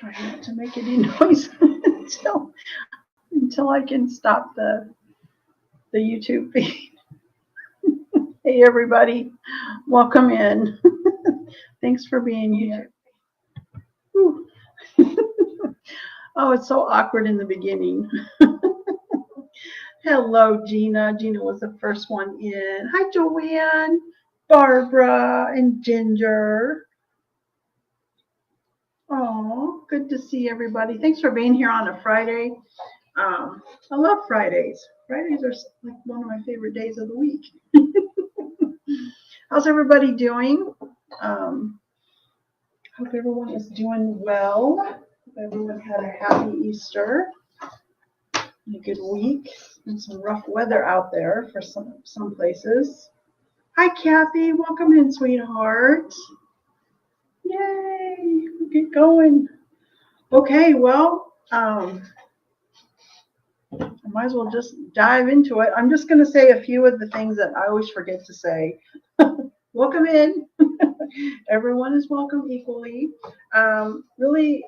try not to make any noise until I can stop the YouTube feed. Hey everybody, welcome in. Thanks for being here. Oh, it's so awkward in the beginning. Hello, Gina. Gina was the first one in. Hi, Joanne, Barbara, and Ginger. Oh, good to see everybody. Thanks for being here on a Friday. I love Fridays. Fridays are like one of my favorite days of the week. How's everybody doing? Hope everyone is doing well. Hope everyone had a happy Easter and a good week. And some rough weather out there for some places. Hi, Kathy. Welcome in, sweetheart. Yay! We'll get going. Okay, well, I might as well just dive into it. I'm just going to say a few of the things that I always forget to say. Welcome in. Everyone is welcome equally. Really,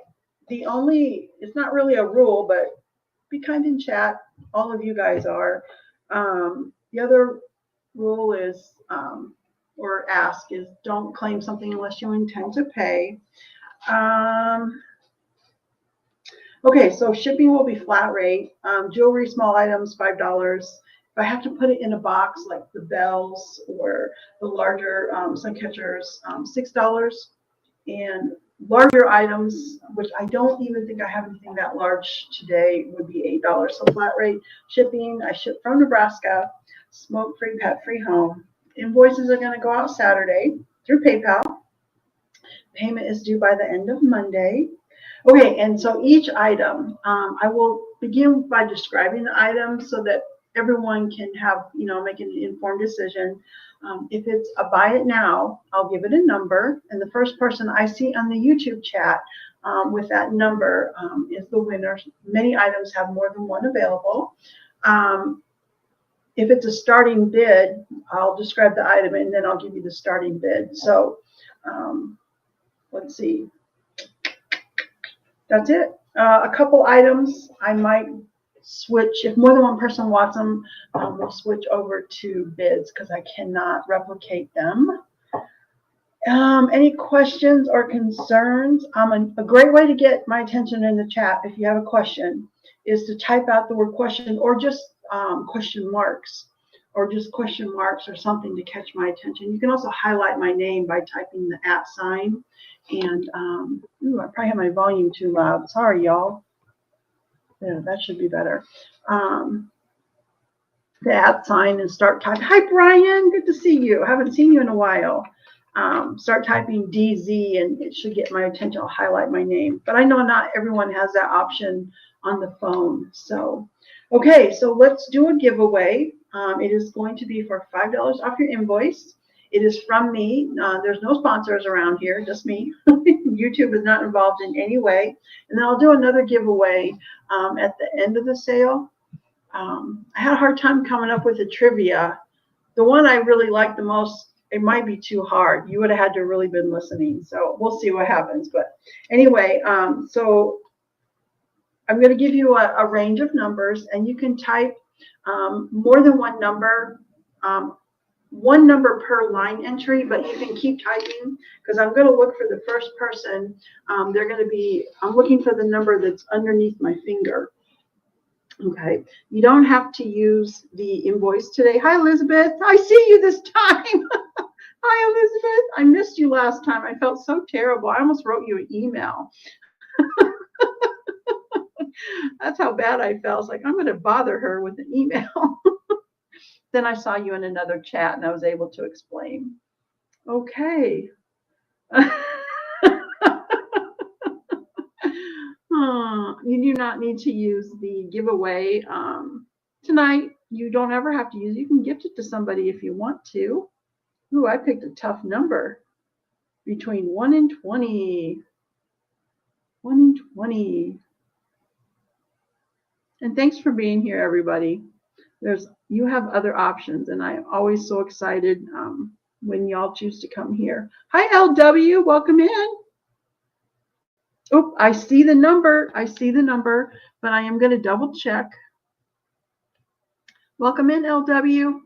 it's not really a rule, but be kind in chat. All of you guys are. The other rule is, or ask is, don't claim something unless you intend to pay. Okay, so shipping will be flat rate. Jewelry, small items, $5. If I have to put it in a box, like the bells or the larger sun catchers, $6. And larger items, which I don't even think I have anything that large today, would be $8. So flat rate shipping. I ship from Nebraska, smoke-free, pet-free home. Invoices are going to go out Saturday through PayPal. Payment is due by the end of Monday. Okay, and so each item, I will begin by describing the item so that everyone can have, make an informed decision. If it's a buy it now, I'll give it a number, and the first person I see on the YouTube chat with that number is the winner. Many items have more than one available. If it's a starting bid, I'll describe the item and then I'll give you the starting bid. So let's see. That's it. A couple items I might switch. If more than one person wants them, we'll switch over to bids because I cannot replicate them. Any questions or concerns? A great way to get my attention in the chat, if you have a question, is to type out the word question or just question marks or something to catch my attention. You can also highlight my name by typing the @ sign. And I probably have my volume too loud. Sorry, y'all. Yeah, that should be better. The @ sign and start typing. Hi, Brian. Good to see you. I haven't seen you in a while. Start typing DZ and it should get my attention. I'll highlight my name. But I know not everyone has that option on the phone. So, okay, so let's do a giveaway. It is going to be for $5 off your invoice. It is from me. There's no sponsors around here, just me. YouTube is not involved in any way. And then I'll do another giveaway at the end of the sale. I had a hard time coming up with a trivia. The one I really liked the most, it might be too hard. You would have had to really been listening. So we'll see what happens. But anyway, so I'm going to give you a range of numbers, and you can type more than one number. One number per line entry, but you can keep typing because I'm going to look for the first person. I'm looking for the number that's underneath my finger. Okay, you don't have to use the invoice today. Hi, Elizabeth. I see you this time. Hi, Elizabeth. I missed you last time. I felt so terrible. I almost wrote you an email. That's how bad I felt. I was like, I'm going to bother her with an email. Then I saw you in another chat and I was able to explain. Okay. You do not need to use the giveaway tonight. You don't ever have to use it. You can gift it to somebody if you want to. Ooh, I picked a tough number. Between 1 and 20. 1 and 20. And thanks for being here, everybody. You have other options, and I'm always so excited when y'all choose to come here. Hi, LW. Welcome in. Oh, I see the number. I see the number, but I am going to double check. Welcome in, LW.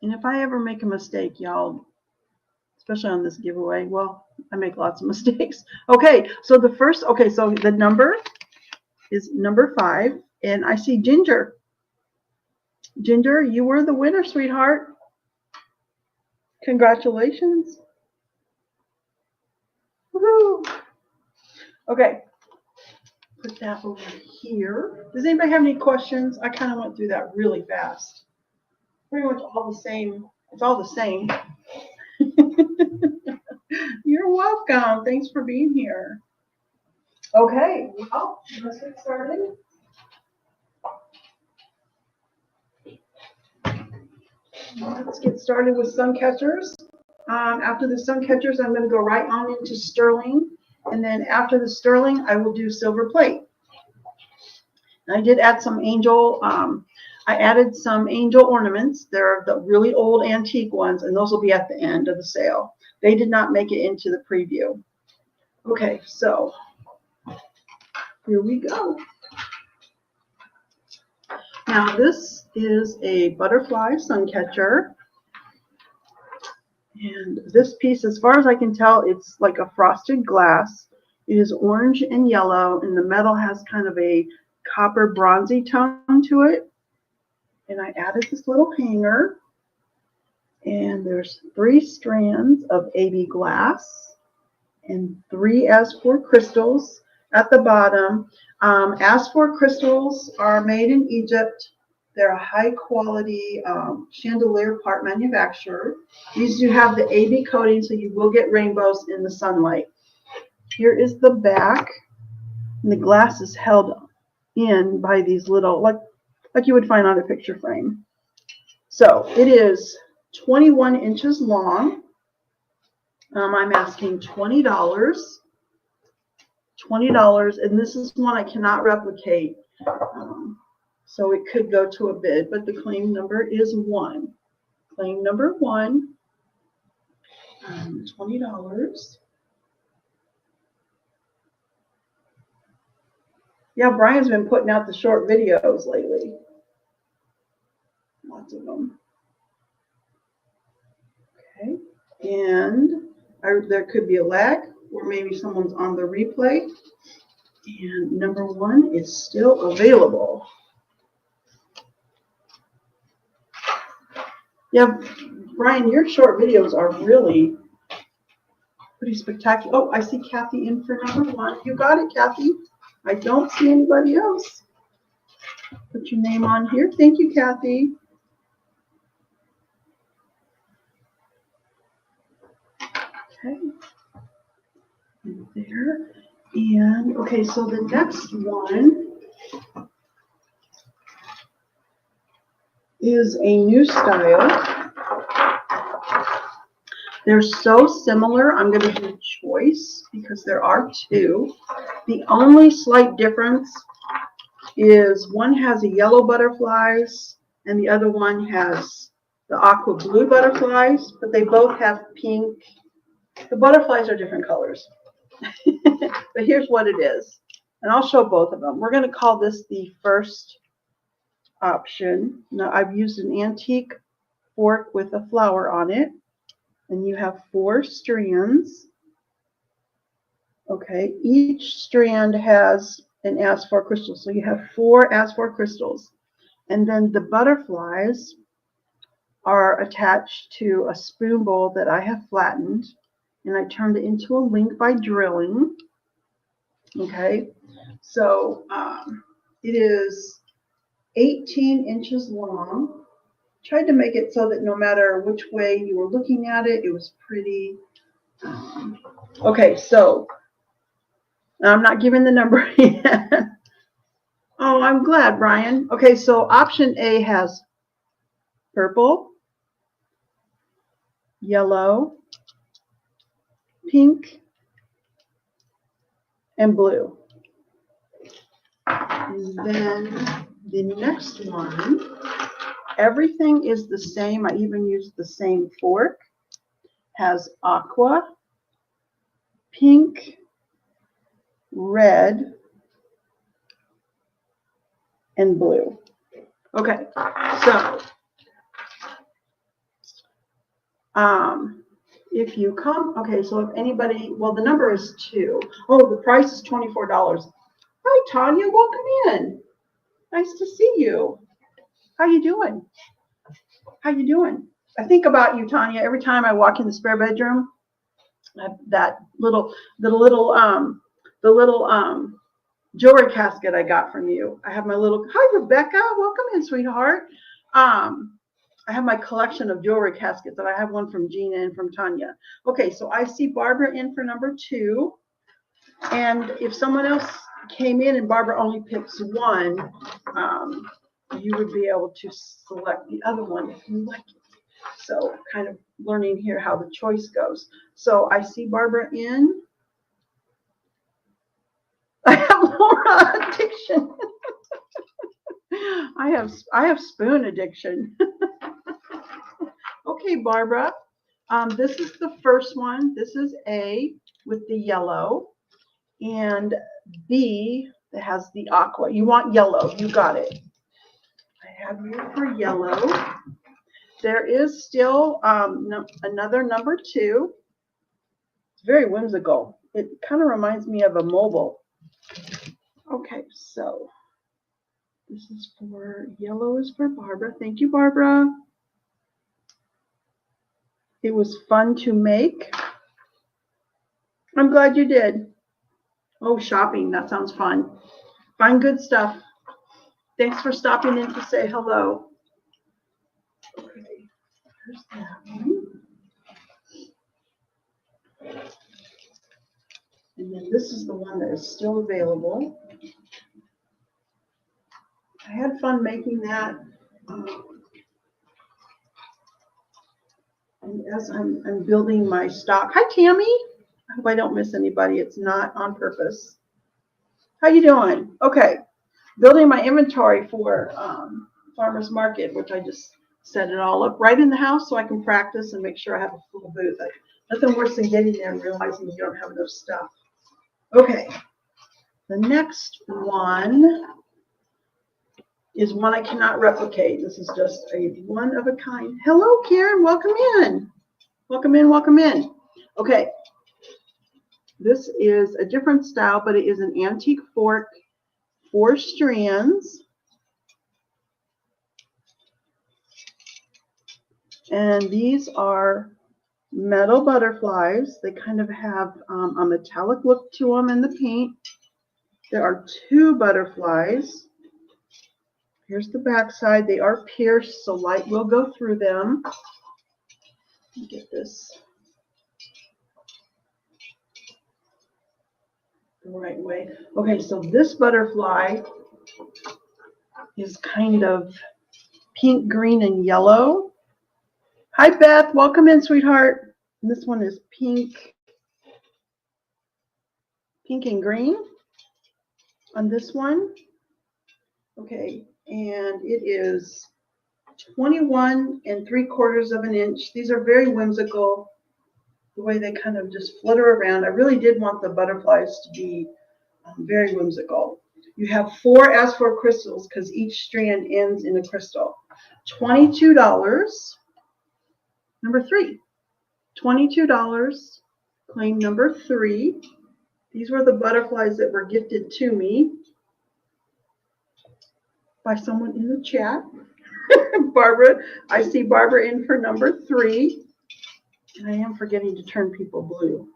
And if I ever make a mistake, y'all, especially on this giveaway, well, I make lots of mistakes. Okay, so the first, okay, so the number is number 5, and I see Ginger. Ginger, you were the winner, sweetheart. Congratulations. Woohoo. Okay, put that over here. Does anybody have any questions? I kind of went through that really fast. Pretty much all the same. It's all the same. You're welcome. Thanks for being here. Okay, well, let's get started. Let's get started with sun catchers. After the sun catchers, I'm going to go right on into sterling. And then after the sterling, I will do silver plate. And I did add some angel. I added some angel ornaments. They're the really old antique ones, and those will be at the end of the sale. They did not make it into the preview. Okay, so here we go. Now this is a butterfly sun catcher. And this piece, as far as I can tell, it's like a frosted glass. It is orange and yellow, and the metal has kind of a copper bronzy tone to it. And I added this little hanger. And there's 3 strands of AB glass and 3 as4 crystals at the bottom. As4 crystals are made in Egypt. They're a high quality chandelier part manufacturer. These do have the AB coating, so you will get rainbows in the sunlight. Here is the back, and the glass is held in by these little, like you would find on a picture frame. So it is 21 inches long. I'm asking $20. $20, and this is one I cannot replicate. So it could go to a bid, but the claim number is 1. Claim number 1, $20. Yeah, Brian's been putting out the short videos lately. Lots of them. Okay, and there could be a lag, or maybe someone's on the replay. And number 1 is still available. Yeah, Brian, your short videos are really pretty spectacular. Oh, I see Kathy in for number 1. You got it, Kathy. I don't see anybody else. Put your name on here. Thank you, Kathy. Okay. And there. And okay, so the next one is a new style. They're so similar. I'm going to do choice because there are 2. The only slight difference is one has a yellow butterflies and the other one has the aqua blue butterflies, but they both have pink. The butterflies are different colors. But here's what it is. And I'll show both of them. We're going to call this the first option. Now I've used an antique fork with a flower on it. And you have 4 strands. Okay, each strand has an as4 crystal. So you have 4 as4 crystals. And then the butterflies are attached to a spoon bowl that I have flattened. And I turned it into a link by drilling. Okay, so it is 18 inches long. Tried to make it so that no matter which way you were looking at it, it was pretty. Okay, so I'm not giving the number yet. Oh, I'm glad, Brian. Okay, so option A has purple, yellow, pink, and blue. And then the next one, everything is the same. I even used the same fork. Has aqua, pink, red, and blue. Okay, so if you come, okay, so if anybody, well, the number is 2. Oh, the price is $24. Hi, Tanya, welcome in. Nice to see you. How you doing? How you doing? I think about you, Tanya, every time I walk in the spare bedroom. That little jewelry casket I got from you. I have my little, hi Rebecca, welcome in, sweetheart. I have my collection of jewelry caskets, and I have one from Gina and from Tanya. Okay, so I see Barbara in for number 2. And if someone else came in and Barbara only picks one, you would be able to select the other one if you like it. So kind of learning here how the choice goes. So I see Barbara in. I have Laura addiction. I have spoon addiction. Okay, Barbara. This is the first one. This is A with the yellow, and B that has the aqua. You want yellow. You got it. I have you for yellow. There is still another number 2. It's very whimsical. It kind of reminds me of a mobile. Okay, so this is for yellow is for Barbara. Thank you, Barbara. It was fun to make. I'm glad you did. Oh, shopping. That sounds fun. Find good stuff. Thanks for stopping in to say hello. Okay, here's that one. And then this is the one that is still available. I had fun making that. And as I'm building my stock. Hi, Tammy. I hope I don't miss anybody. It's not on purpose. How you doing? Okay. Building my inventory for Farmer's Market, which I just set it all up right in the house so I can practice and make sure I have a full booth. Nothing worse than getting there and realizing you don't have enough stuff. Okay. The next one is one I cannot replicate. This is just a one of a kind. Hello, Karen. Welcome in. Welcome in. Welcome in. Okay. This is a different style, but it is an antique fork, 4 strands. And these are metal butterflies. They kind of have a metallic look to them in the paint. There are 2 butterflies. Here's the back side. They are pierced, so light will go through them. Let me get this the right way. Okay, so this butterfly is kind of pink, green, and yellow. Hi, Beth. Welcome in, sweetheart. And this one is pink and green on this one. Okay, and it is 21 3/4 of an inch. These are very whimsical, the way they kind of just flutter around. I really did want the butterflies to be very whimsical. You have 4 as-4 crystals because each strand ends in a crystal. $22. Number 3. $22. Claim number 3. These were the butterflies that were gifted to me by someone in the chat. Barbara, I see Barbara in for number 3. And I am forgetting to turn people blue.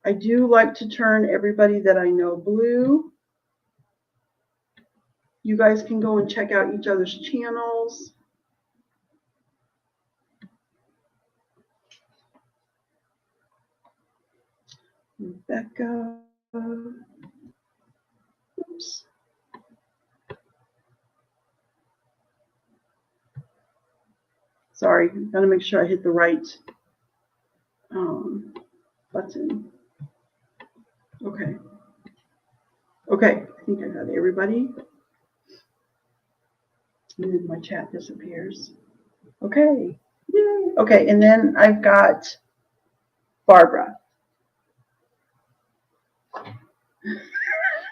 I do like to turn everybody that I know blue. You guys can go and check out each other's channels. Rebecca. Oops. Sorry, I've got to make sure I hit the right button. Okay. Okay, I think I got everybody. And then my chat disappears. Okay. Yay. Okay, and then I've got Barbara.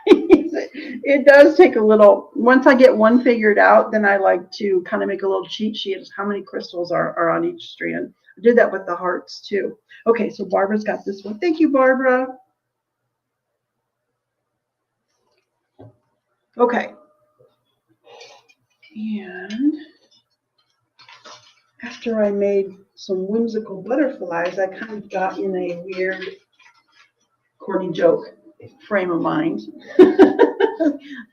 It does take a little, once I get one figured out, then I like to kind of make a little cheat sheet of how many crystals are on each strand. I did that with the hearts too. Okay, so Barbara's got this one. Thank you, Barbara. Okay. And after I made some whimsical butterflies, I kind of got in a weird corny joke frame of mind.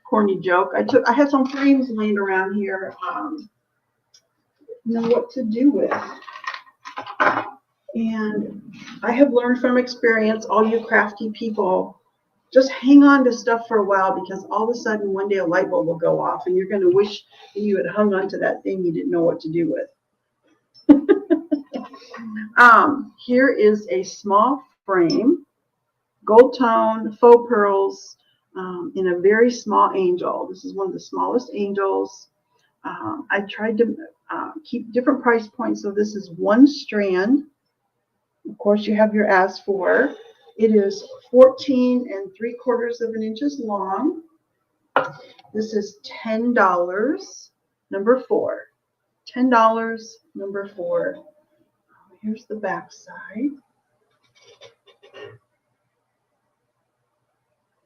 Corny joke. I had some frames laying around here. Know what to do with. And I have learned from experience, all you crafty people, just hang on to stuff for a while, because all of a sudden one day a light bulb will go off and you're going to wish that you had hung on to that thing you didn't know what to do with. Here is a small frame, gold tone, faux pearls, in a very small angel. This is one of the smallest angels. I tried to keep different price points. So this is one strand. Of course, you have your as for. It is 14 3/4 inches long. This is $10, number 4. $10, number 4. Here's the back side.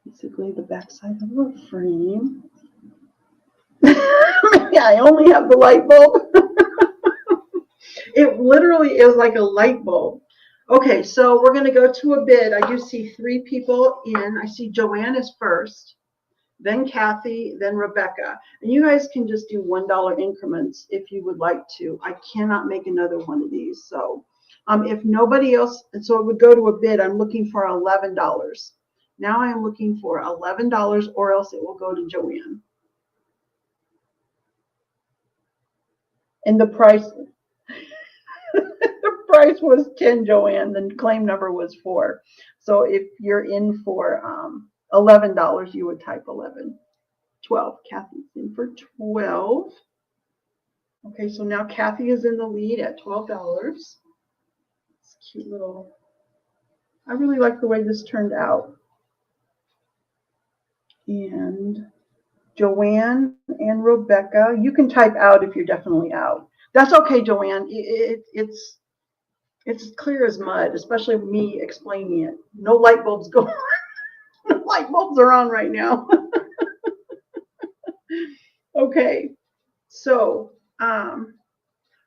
Basically the back side of a frame. Yeah, I only have the light bulb. It literally is like a light bulb. Okay, so we're going to go to a bid. I do see 3 people in. I see Joanne is first, then Kathy, then Rebecca. And you guys can just do $1 increments if you would like to. I cannot make another one of these. So if nobody else, and so it would go to a bid, I'm looking for $11. Now I am looking for $11, or else it will go to Joanne. And the price, the price was 10, Joanne. The claim number was 4. So if you're in for $11, you would type 11. 12. Kathy's in for 12. Okay, so now Kathy is in the lead at $12. It's cute little. I really like the way this turned out. And Joanne and Rebecca, you can type out if you're definitely out. That's okay, Joanne. It's clear as mud, especially me explaining it. No light bulbs go on. No light bulbs are on right now. Okay, so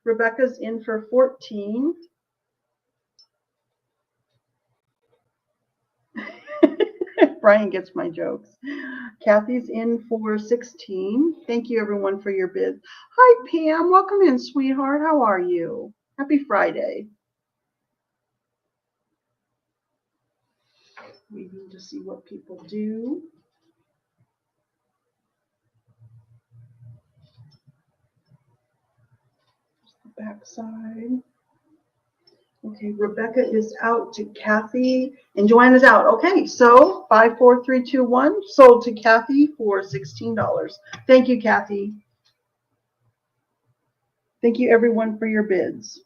Rebecca's in for 14. Brian gets my jokes. Kathy's in for 16. Thank you, everyone, for your bids. Hi, Pam. Welcome in, sweetheart. How are you? Happy Friday. Waiting to see what people do. The back side. Okay, Rebecca is out to Kathy, and Joanne is out. Okay, so 5, 4, 3, 2, 1, sold to Kathy for $16. Thank you, Kathy. Thank you, everyone, for your bids.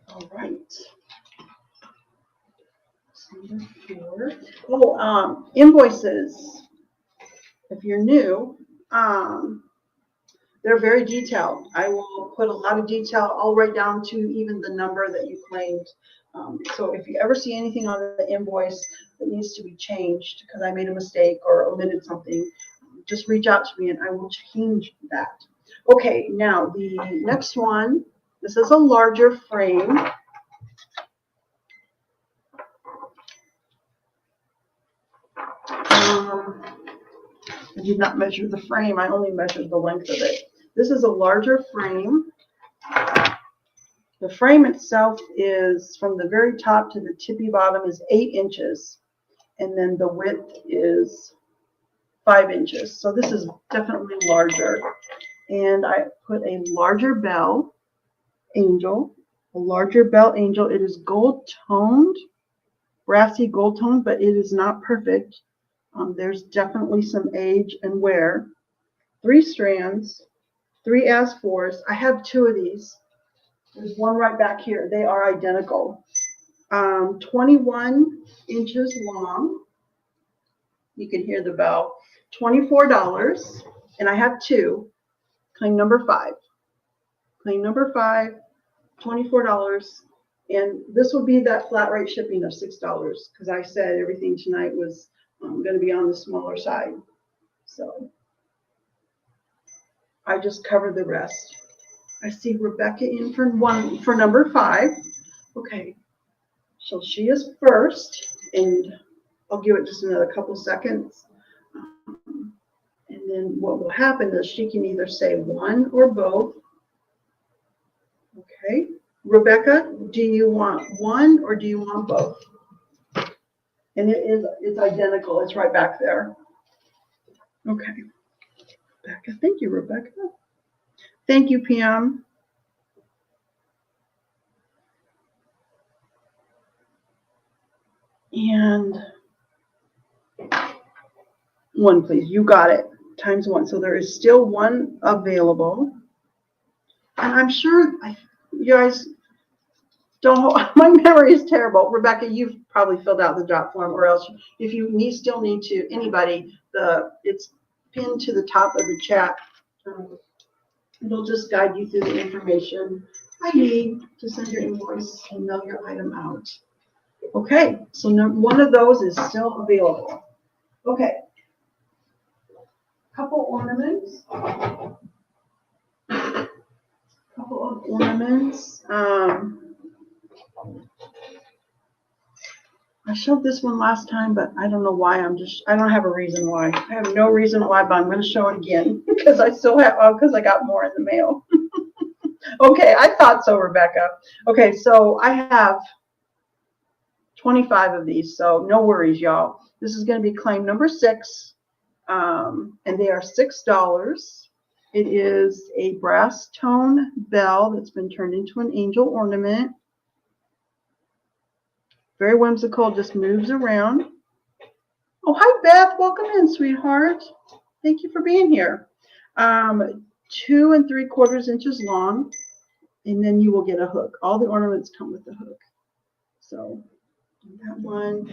All right. Number 4. Oh, invoices. If you're new, they're very detailed. I will put a lot of detail all right down to even the number that you claimed. So if you ever see anything on the invoice that needs to be changed because I made a mistake or omitted something, just reach out to me and I will change that. Okay, now the next one, this is a larger frame. I did not measure the frame, I only measured the length of it. This is a larger frame. The frame itself is from the very top to the tippy bottom is 8 inches, and then the width is 5 inches. So this is definitely larger. And I put a larger bell angel, a larger bell angel. It is gold toned, brassy gold toned, but it is not perfect. There's definitely some age and wear. 3 strands, 3 as-4s. I have 2 of these. There's one right back here. They are identical. 21 inches long. You can hear the bell. $24, and I have two. Claim number 5. Claim number 5, $24. And this will be that flat rate shipping of $6 because I said everything tonight was going to be on the smaller side. So I just covered the rest. I see Rebecca in for number 5. Okay, so she is first, and I'll give it just another couple seconds. And then what will happen is she can either say one or both. Okay, Rebecca, do you want one or do you want both? And it's identical. It's right back there. Okay, Rebecca. Thank you, Rebecca. Thank you, Pam. And one, please. You got it. Times 1. So there is still one available. And I'm sure you guys don't, my memory is terrible. Rebecca, you've probably filled out the drop form, or else if you still need to, anybody, it's pinned to the top of the chat. It'll just guide you through the information I need to send your invoice and mail your item out. Okay, so one of those is still available. Okay, couple ornaments. Couple of ornaments. I showed this one last time, but I don't know why. I don't have a reason why. I have no reason why, but I'm going to show it again because I still have, because I got more in the mail. Okay, I thought so, Rebecca. Okay, so I have 25 of these, so no worries, y'all. This is going to be claim number 6, and they are $6. It is a brass tone bell that's been turned into an angel ornament. Very whimsical, just moves around. Oh, hi, Beth. Welcome in, sweetheart. Thank you for being here. 2 3/4 inches long, and then you will get a hook. All the ornaments come with a hook. So that one,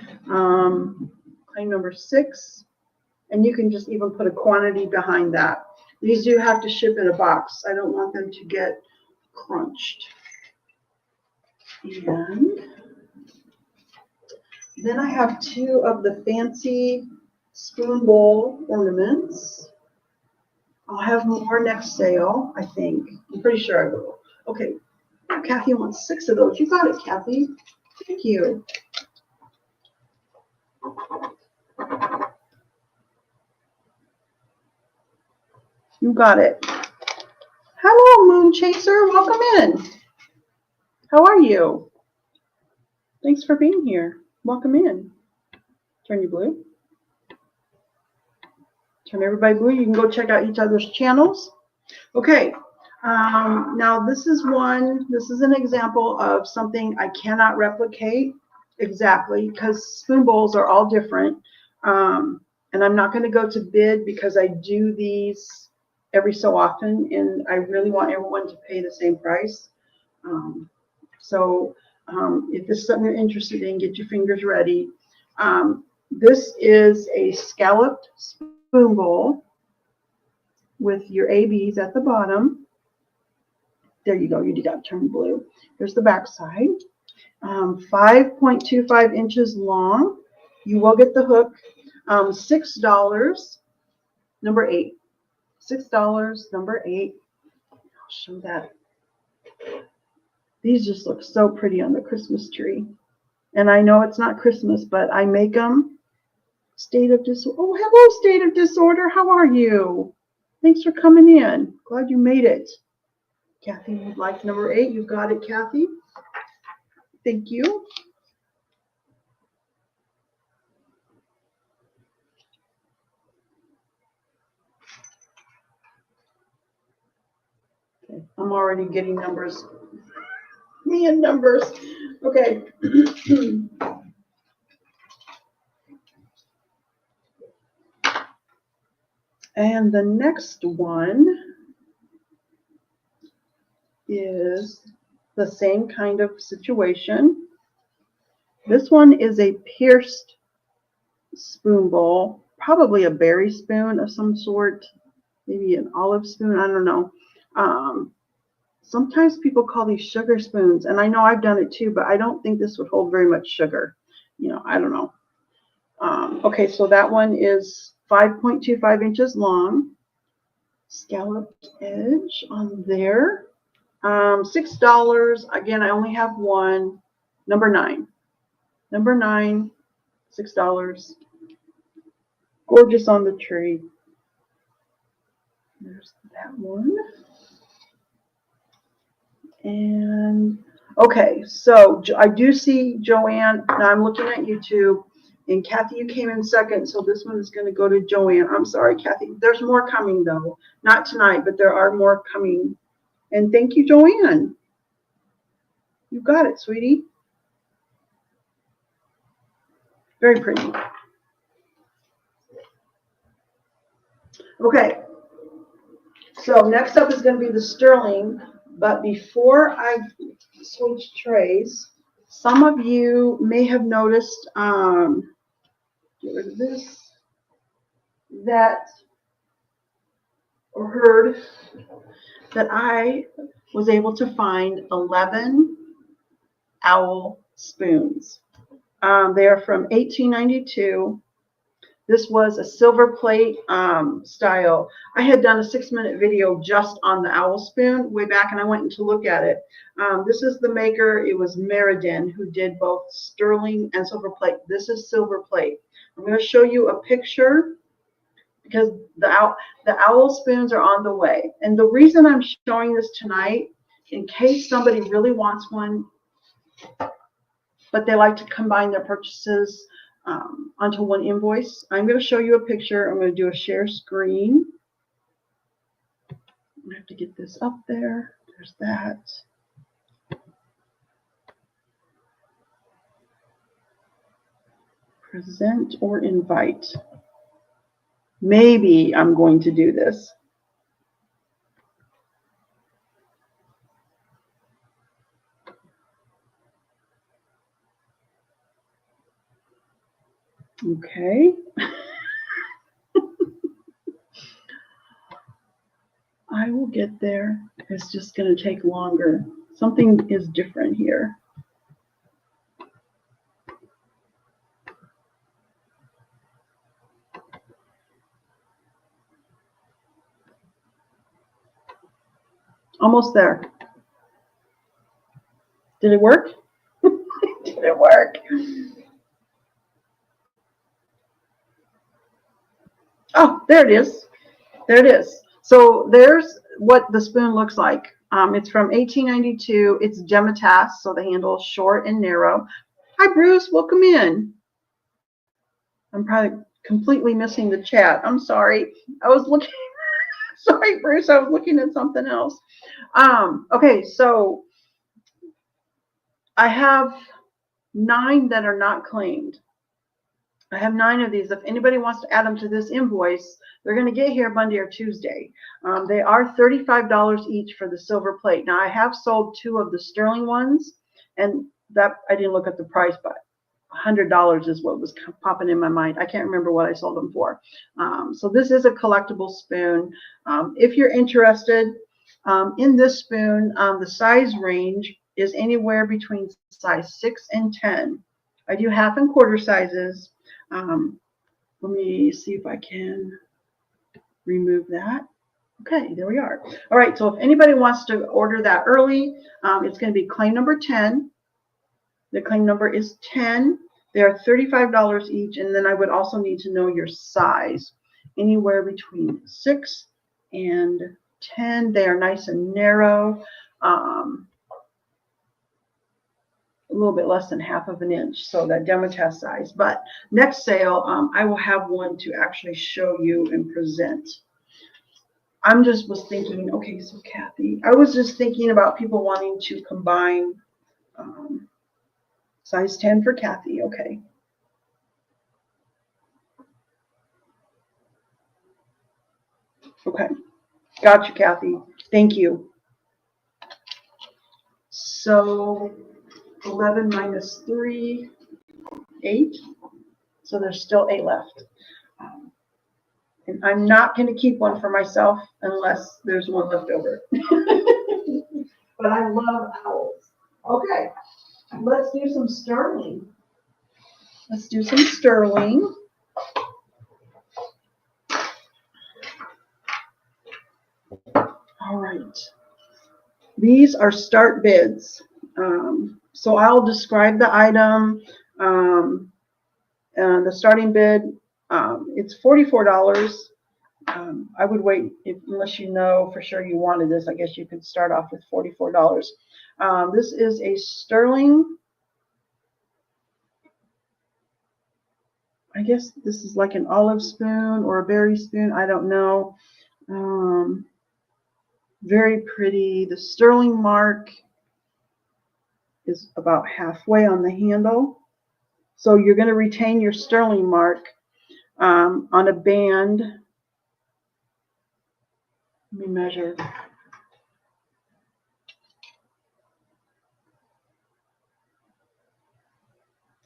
claim number 6, and you can just even put a quantity behind that. These do have to ship in a box. I don't want them to get crunched. And then I have 2 of the fancy spoon bowl ornaments. I'll have more next sale, I think. I'm pretty sure I will. Okay, Kathy wants 6 of those. You got it, Kathy. Thank you. You got it. Hello, Moon Chaser. Welcome in. How are you? Thanks for being here. Welcome in. Turn you blue. Turn everybody blue. You can go check out each other's channels. Okay. Now this is an example of something I cannot replicate exactly because spoon bowls are all different. And I'm not going to go to bid because I do these every so often, and I really want everyone to pay the same price. If this is something you're interested in, get your fingers ready. This is a scalloped spoon bowl with your ABs at the bottom. There you go. You got turned blue. Here's the back side. 5.25 inches long. You will get the hook. $6. Number 8. $6. Number 8. I'll show that. These just look so pretty on the Christmas tree. And I know it's not Christmas, but I make them. State of Disorder. Oh, hello, State of Disorder. How are you? Thanks for coming in. Glad you made it. Kathy would like number 8. You got it, Kathy. Thank you. Okay, I'm already getting numbers. Me and numbers. Okay. And the next one is the same kind of situation. This one is a pierced spoon bowl, probably a berry spoon of some sort, maybe an olive spoon, I don't know. Sometimes people call these sugar spoons, and I know I've done it too, but I don't think this would hold very much sugar. You know, I don't know. Okay, so that one is 5.25 inches long, scalloped edge on there. $6. Again, I only have one. Number 9. Number 9, $6. Gorgeous on the tree. There's that one. And okay, so I do see Joanne. Now I'm looking at YouTube, and Kathy, you came in second, so this one is going to go to Joanne. I'm sorry, Kathy. There's more coming though. Not tonight, but there are more coming. And thank you, Joanne. You got it, sweetie. Very pretty. Okay. So next up is going to be the sterling. But before I switch trays, some of you may have noticed, get rid of this, that, or heard that I was able to find 11 owl spoons. They are from 1892. This was a silver plate style. I had done a 6-minute video just on the owl spoon way back, and I went to look at it. This is the maker. It was Meriden who did both sterling and silver plate. This is silver plate. I'm going to show you a picture because the owl spoons are on the way. And the reason I'm showing this tonight, in case somebody really wants one, but they like to combine their purchases onto one invoice. I'm going to show you a picture. I'm going to do a share screen. I have to get this up there. There's that. Present or invite. Maybe I'm going to do this. Okay. I will get there. It's just going to take longer. Something is different here. Almost there. Did it work? Did it work? Oh, there it is. There it is. So there's what the spoon looks like. It's from 1892. It's Demitasse, so the handle is short and narrow. Hi, Bruce. Welcome in. I'm probably completely missing the chat. I'm sorry. I was looking. Sorry, Bruce. I was looking at something else. Okay, so I have 9 that are not claimed. I have 9 of these. If anybody wants to add them to this invoice, they're going to get here Monday or Tuesday. They are $35 each for the silver plate. Now, I have sold 2 of the sterling ones, and that I didn't look at the price, but $100 is what was popping in my mind. I can't remember what I sold them for. So this is a collectible spoon. If you're interested in this spoon, the size range is anywhere between size 6 and 10. I do half and quarter sizes. Let me see if I can remove that. Okay, there we are. All right, so if anybody wants to order that early, it's going to be claim number 10. The claim number is 10. They are $35 each, and then I would also need to know your size. Anywhere between 6 and 10. They are nice and narrow. A little bit less than half of an inch, so that Demitasse size. But next sale, I will have one to actually show you and present. I'm just was thinking, okay, so Kathy, I was just thinking about people wanting to combine size 10 for Kathy. Okay. Okay. Gotcha, Kathy. Thank you. So 11 minus 3. 8. So there's still 8 left. And I'm not going to keep one for myself unless there's one left over. But I love owls. Okay, let's do some sterling. Let's do some sterling. All right. These are start bids. So I'll describe the item. The starting bid, it's $44. I would wait unless you know for sure you wanted this. I guess you could start off with $44. This is a sterling. I guess this is like an olive spoon or a berry spoon. I don't know. Very pretty. The sterling mark is about halfway on the handle. So you're going to retain your sterling mark on a band. Let me measure.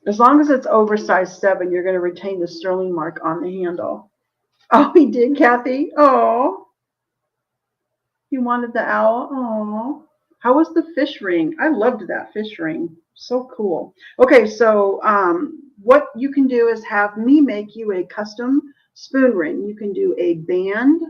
As long as it's over size 7, you're going to retain the sterling mark on the handle. Oh, he did, Kathy. Oh, he wanted the owl. Oh, how was the fish ring? I loved that fish ring. So cool. Okay, so what you can do is have me make you a custom spoon ring. You can do a band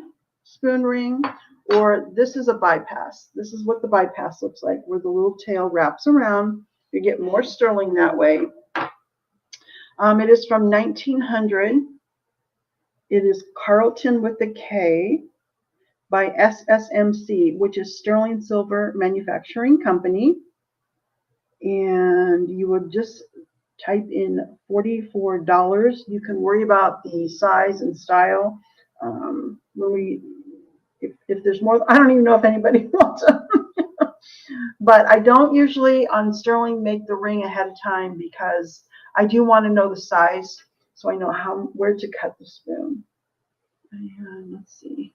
spoon ring, or this is a bypass. This is what the bypass looks like, where the little tail wraps around. You get more sterling that way. It is from 1900. It is Carlton with a K by SSMC, which is Sterling Silver Manufacturing Company. And you would just type in $44. You can worry about the size and style. If there's more, I don't even know if anybody wants them. But I don't usually on sterling make the ring ahead of time because I do want to know the size so I know where to cut the spoon. And let's see.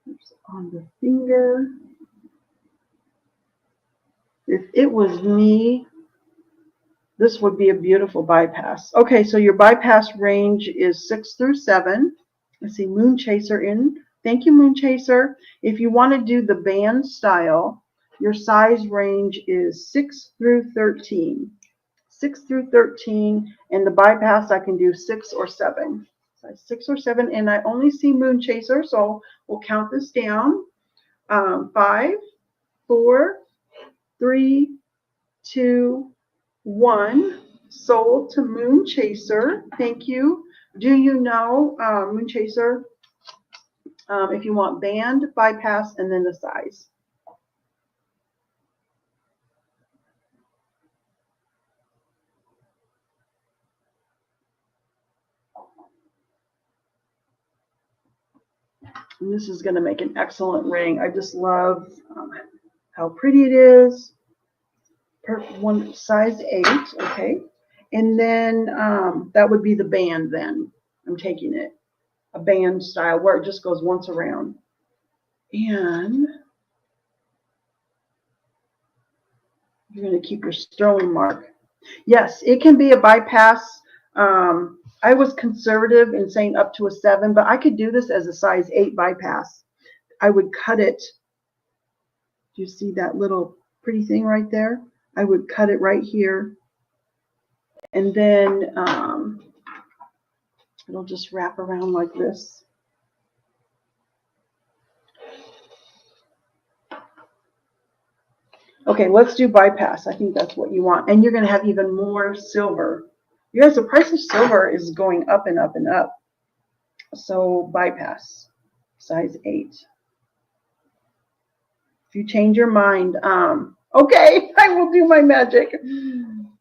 It's on the finger. If it was me, this would be a beautiful bypass. Okay, so your bypass range is 6 through 7. Let's see, Moon Chaser in. Thank you, Moon Chaser. If you want to do the band style, your size range is 6 through 13. 6 through 13, and the bypass I can do 6 or 7. Size 6 or 7, and I only see Moon Chaser, so we'll count this down. 5, 4, 3, 2, 1. Sold to Moon Chaser. Thank you. Do you know, Moon Chaser, if you want band, bypass, and then the size? And this is going to make an excellent ring. I just love how pretty it is. One size 8, okay. And then that would be the band then. I'm taking it. A band style where it just goes once around. And you're going to keep your sterling mark. Yes, it can be a bypass. I was conservative in saying up to a 7, but I could do this as a size 8 bypass. I would cut it. Do you see that little pretty thing right there? I would cut it right here. And then it'll just wrap around like this. Okay, let's do bypass. I think that's what you want. And you're going to have even more silver. You guys, the price of silver is going up and up and up. So bypass, size 8. If you change your mind, okay, I will do my magic.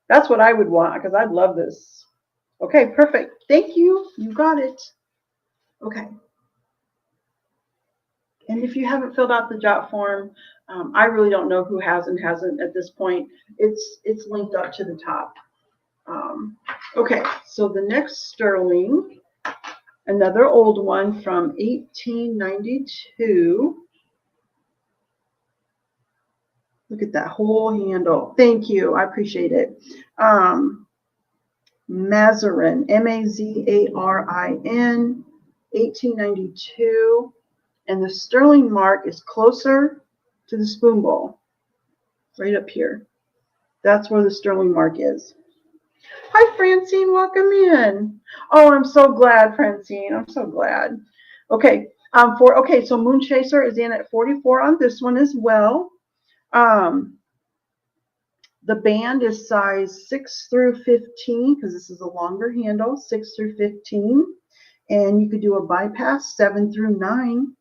That's what I would want because I'd love this. Okay, perfect. Thank you. You got it. Okay. And if you haven't filled out the jot form, I really don't know who has and hasn't at this point. It's linked up to the top. Okay, so the next sterling, another old one from 1892. Look at that whole handle. Thank you. I appreciate it. Mazarin, Mazarin, 1892. And the sterling mark is closer to the spoon bowl, right up here. That's where the sterling mark is. Hi, Francine. Welcome in. Oh, I'm so glad, Francine. I'm so glad. Okay. So Moon Chaser is in at 44 on this one as well. The band is size 6 through 15 because this is a longer handle, 6 through 15. And you could do a bypass 7 through 9.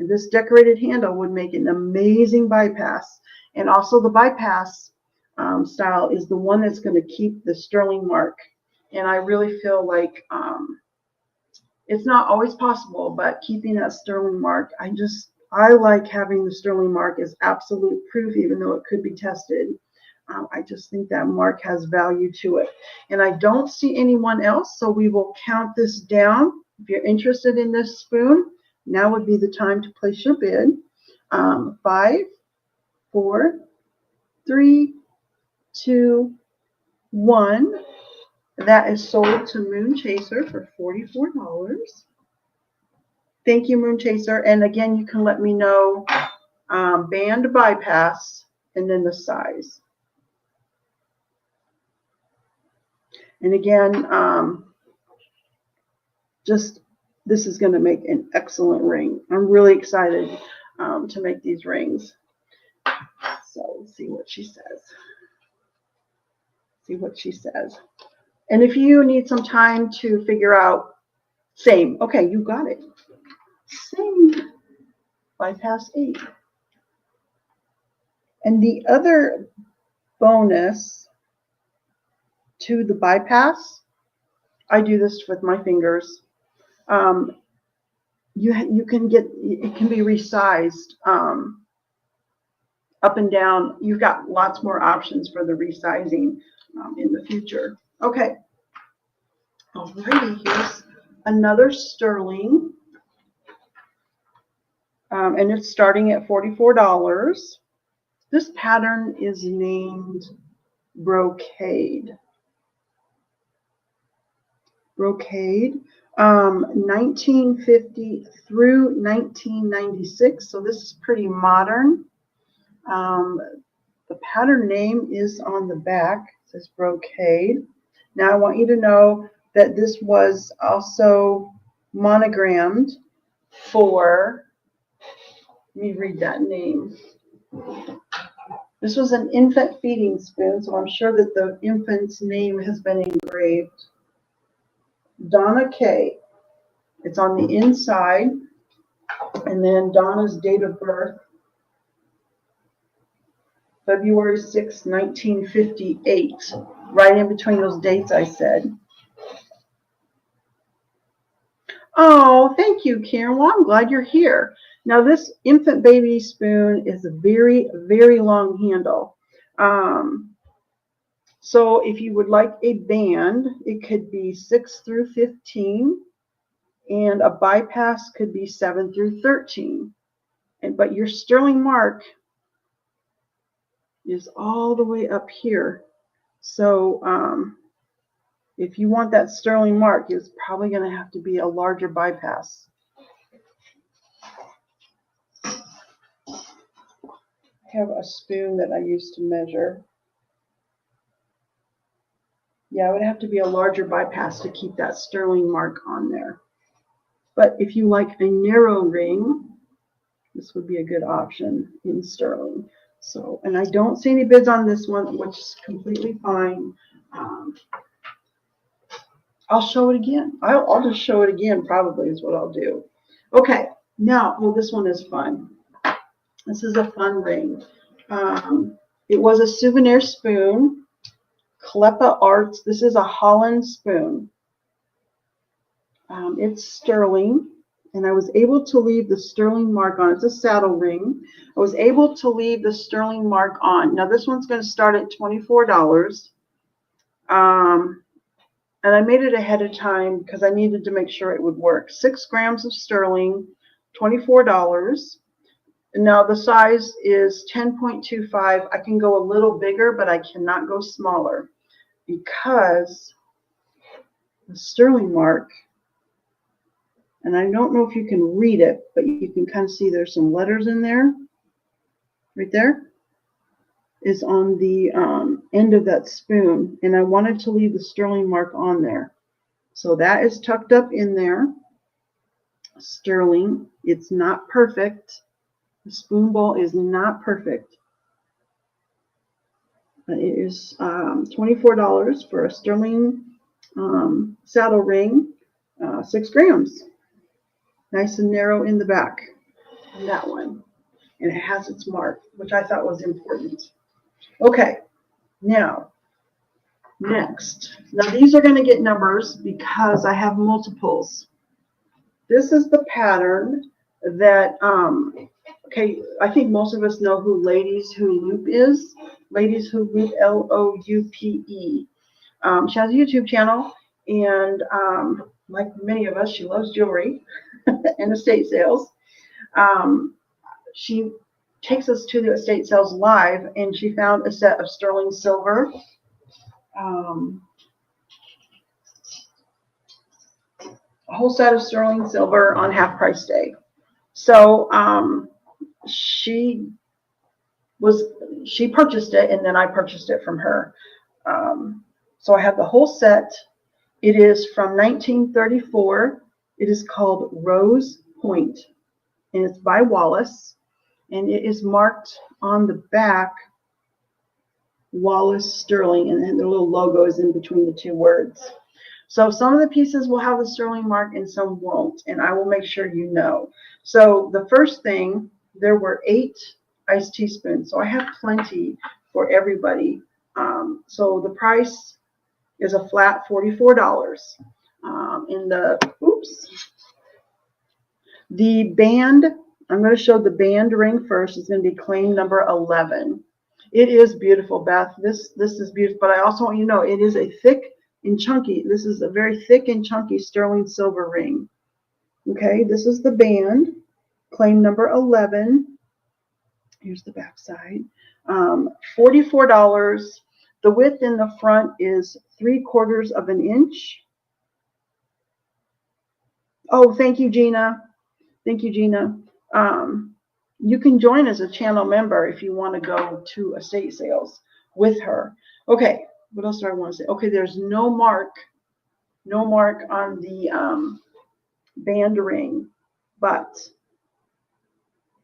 This decorated handle would make an amazing bypass. And also the bypass style is the one that's going to keep the sterling mark. And I really feel like it's not always possible, but keeping that sterling mark, I like having the sterling mark as absolute proof, even though it could be tested. I just think that mark has value to it. And I don't see anyone else, so we will count this down. If you're interested in this spoon, now would be the time to place your bid. 5, 4, 3, 2, 1. That is sold to Moon Chaser for $44. Thank you, Moon Chaser. And again, you can let me know band bypass and then the size. And again, this is going to make an excellent ring. I'm really excited to make these rings. So let's see what she says. And if you need some time to figure out, same. Okay, you got it. Same. Bypass 8. And the other bonus to the bypass, I do this with my fingers. You can get, it can be resized up and down. You've got lots more options for the resizing in the future. Okay. Alrighty, here's another sterling. And it's starting at $44. This pattern is named Brocade. 1950 through 1996. So this is pretty modern. The pattern name is on the back. It says Brocade. Now I want you to know that this was also monogrammed for, let me read that name. This was an infant feeding spoon, so I'm sure that the infant's name has been engraved. Donna K. It's on the inside, and then Donna's date of birth, February 6, 1958, right in between those dates I said. Oh, thank you, Karen. Well, I'm glad you're here. Now, this infant baby spoon is a very, very long handle. So if you would like a band, it could be 6 through 15, and a bypass could be 7 through 13. But your sterling mark is all the way up here. So if you want that sterling mark, it's probably going to have to be a larger bypass. I have a spoon that I used to measure. Yeah, it would have to be a larger bypass to keep that sterling mark on there. But if you like a narrow ring, this would be a good option in sterling. So, and I don't see any bids on this one, which is completely fine. I'll show it again. I'll just show it again, probably is what I'll do. Okay, now, well, this one is fun. This is a fun ring. It was a souvenir spoon, Klepa Arts. This is a Holland spoon. It's sterling, and I was able to leave the sterling mark on. It's a saddle ring. I was able to leave the sterling mark on. Now, this one's going to start at $24. And I made it ahead of time because I needed to make sure it would work. 6 grams of sterling, $24. Now the size is 10.25. I can go a little bigger, but I cannot go smaller because the sterling mark, and I don't know if you can read it, but you can kind of see there's some letters in there. Right there is on the end of that spoon, and I wanted to leave the sterling mark on there. So that is tucked up in there. Sterling, it's not perfect. The spoon bowl is not perfect. But it is $24 for a sterling saddle ring, 6 grams. Nice and narrow in the back. And that one. And it has its mark, which I thought was important. Okay, now, next. Now these are going to get numbers because I have multiples. This is the pattern that, okay, I think most of us know who Ladies Who Loop is. Ladies Who Loop, L-O-U-P-E. She has a YouTube channel, and like many of us, she loves jewelry and estate sales. She takes us to the estate sales live, and she found a set of sterling silver. A whole set of sterling silver on half price day. So she purchased it, and then I purchased it from her. So I have the whole set. It is from 1934. It is called Rose Point, and it's by Wallace, and it is marked on the back Wallace Sterling, and then the little logo is in between the 2 words. So some of the pieces will have the sterling mark and some won't, and I will make sure you know. So the first thing, there were 8 iced teaspoons, so I have plenty for everybody. So the price is a flat $44. The band, I'm going to show the band ring first. It's going to be claim number 11. It is beautiful, Beth. This is beautiful, but I also want you to know it is a thick and chunky. This is a very thick and chunky sterling silver ring. Okay, this is the band, claim number 11. Here's the back side. $44. The width in the front is 3/4 of an inch. Oh, thank you, Gina. Thank you, Gina. You can join as a channel member if you want to go to estate sales with her. Okay, what else do I want to say? Okay, there's no mark on the band ring, but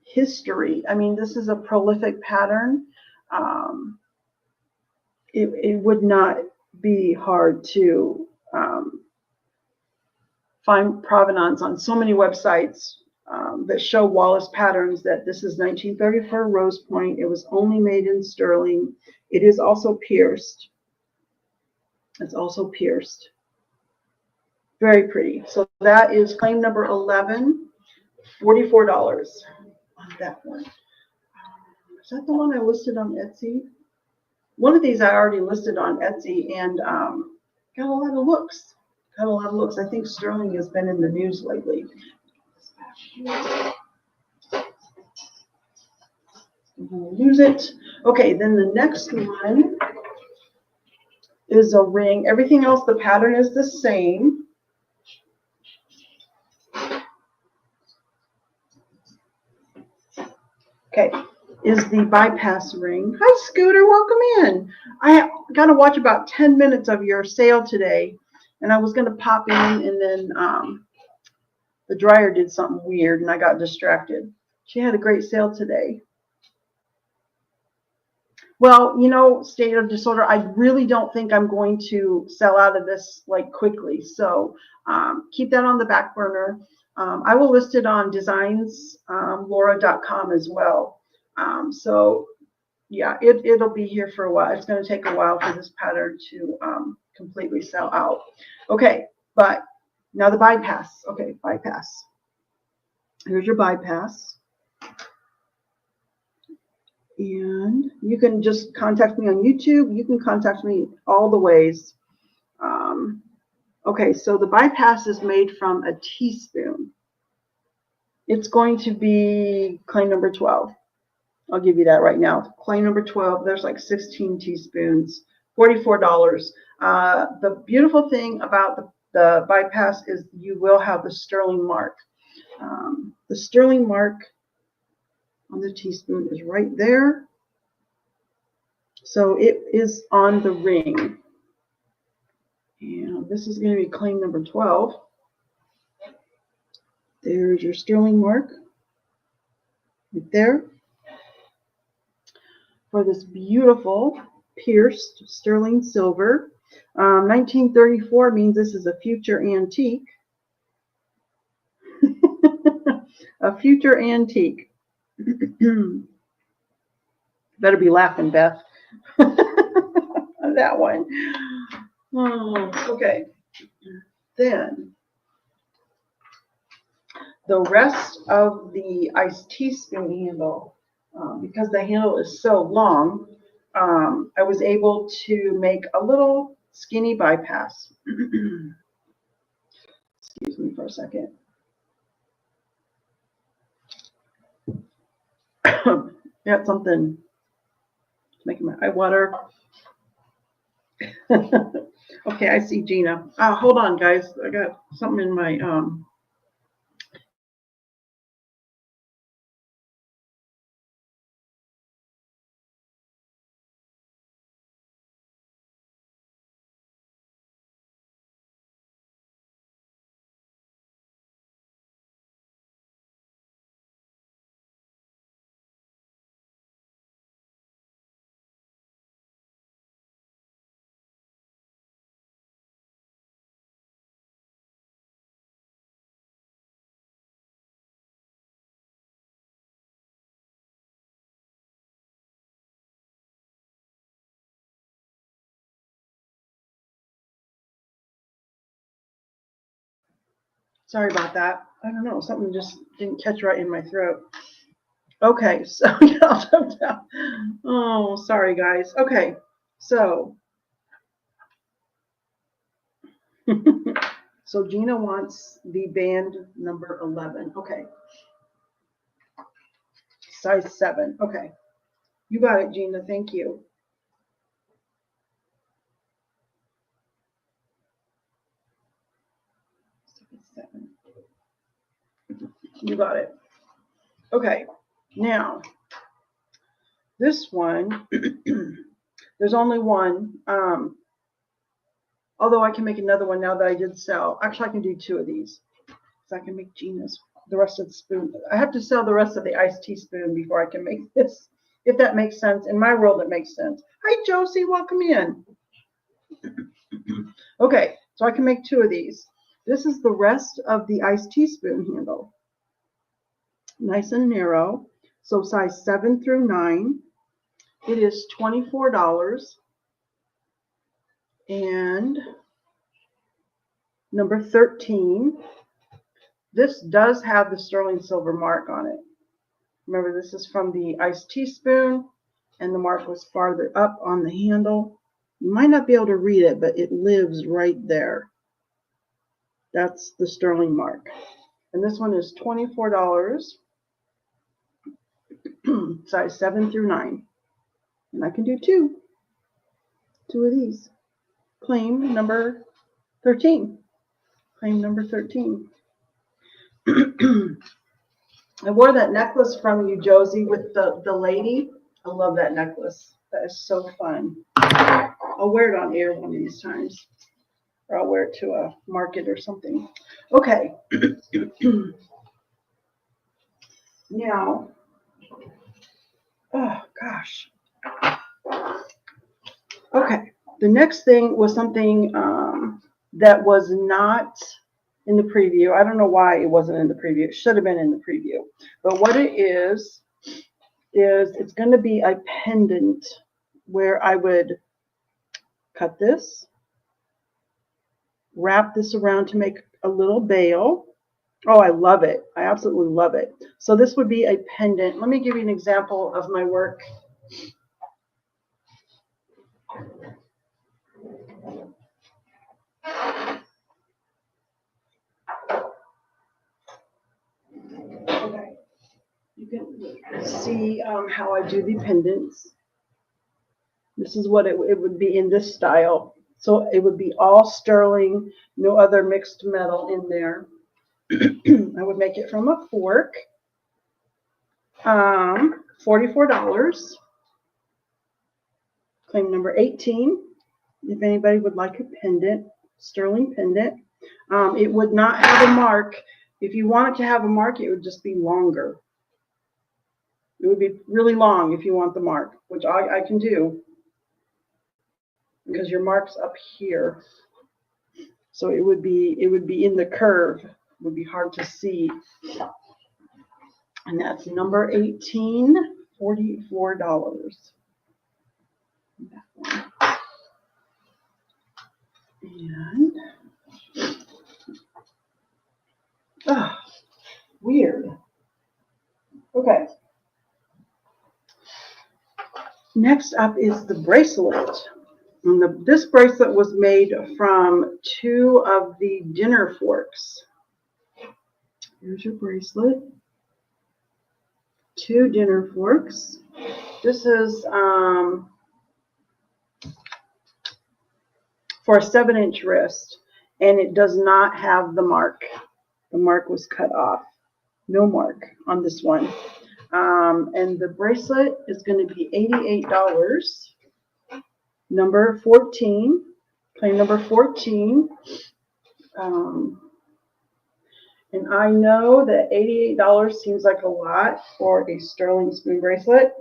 history. I mean, this is a prolific pattern. It would not be hard to find provenance on so many websites that show Wallace patterns that this is 1934 Rose Point. It was only made in sterling. It is also pierced. It's also pierced. Very pretty. So that is claim number 11, $44 on that one. Is that the one I listed on Etsy? One of these I already listed on Etsy and got a lot of looks. Got a lot of looks. I think sterling has been in the news lately. I'm going to lose it. Okay, then the next one is a ring. Everything else, the pattern is the same. Okay, is the bypass ring. Hi, Scooter, welcome in. I got to watch about 10 minutes of your sale today, and I was going to pop in, and then the dryer did something weird, and I got distracted. She had a great sale today. Well, you know, state of disorder, I really don't think I'm going to sell out of this like quickly. So keep that on the back burner. I will list it on DzinesLaura.com as well. So yeah, it'll be here for a while. It's going to take a while for this pattern to completely sell out. Okay, but now the bypass. Okay, bypass. Here's your bypass. And you can just contact me on YouTube. You can contact me all the ways. Okay, so the bypass is made from a teaspoon. It's going to be claim number 12. I'll give you that right now. Claim number 12, there's like 16 teaspoons, $44. The beautiful thing about the bypass is you will have the sterling mark. The sterling mark on the teaspoon is right there. So it is on the ring. And this is going to be claim number 12. There's your sterling mark right there for this beautiful pierced sterling silver. 1934 means this is a future antique. A future antique. Better be laughing, Beth. That one. Oh, okay. Then the rest of the iced teaspoon handle, because the handle is so long, I was able to make a little skinny bypass. Excuse me for a second. Got something making my eye water. Okay, I see Gina. Hold on, guys. I got something in my sorry about that. I don't know, something just didn't catch right in my throat. Okay, so oh, sorry guys. Okay, so so Gina wants the band number 11. Okay, size 7. Okay, you got it, Gina. Thank you. You got it. Okay, now this one, there's only one. Although I can make another one now that I did sell. Actually, I can do 2 of these. So I can make Gina's, the rest of the spoon. I have to sell the rest of the iced teaspoon before I can make this, if that makes sense. In my world, it makes sense. Hi, Josie. Welcome in. Okay, so I can make 2 of these. This is the rest of the iced teaspoon handle. Nice and narrow. So size 7 through 9. It is $24. And number 13. This does have the sterling silver mark on it. Remember, this is from the iced teaspoon, and the mark was farther up on the handle. You might not be able to read it, but it lives right there. That's the sterling mark. And this one is $24, size 7 through 9. And I can do 2 of these. Claim number 13. Claim number 13. I wore that necklace from you, Josie, with the lady. I love that necklace. That is so fun. I'll wear it on air one of these times. Or I'll wear it to a market or something. Okay. Now, oh gosh. Okay. The next thing was something that was not in the preview. I don't know why it wasn't in the preview. It should have been in the preview. But what it is it's going to be a pendant where I would cut this, wrap this around to make a little veil. Oh, I love it. I absolutely love it. So this would be a pendant. Let me give you an example of my work. can see how I do the pendants. This is what it would be in this style. So it would be all sterling, no other mixed metal in there. I would make it from a fork. $44. Claim number 18. If anybody would like a pendant, sterling pendant. It would not have a mark. If you want it to have a mark, it would just be longer. It would be really long if you want the mark, which I can do, because your mark's up here. So it would be in the curve. It would be hard to see. And that's number 18, $44. That one. And weird. Okay. Next up is the bracelet. And this bracelet was made from 2 of the dinner forks. Here's your bracelet. 2 dinner forks. This is for a 7-inch wrist, and it does not have the mark. The mark was cut off. No mark on this one. And the bracelet is going to be $88. Number 14, claim number 14. And I know that $88 seems like a lot for a sterling spoon bracelet.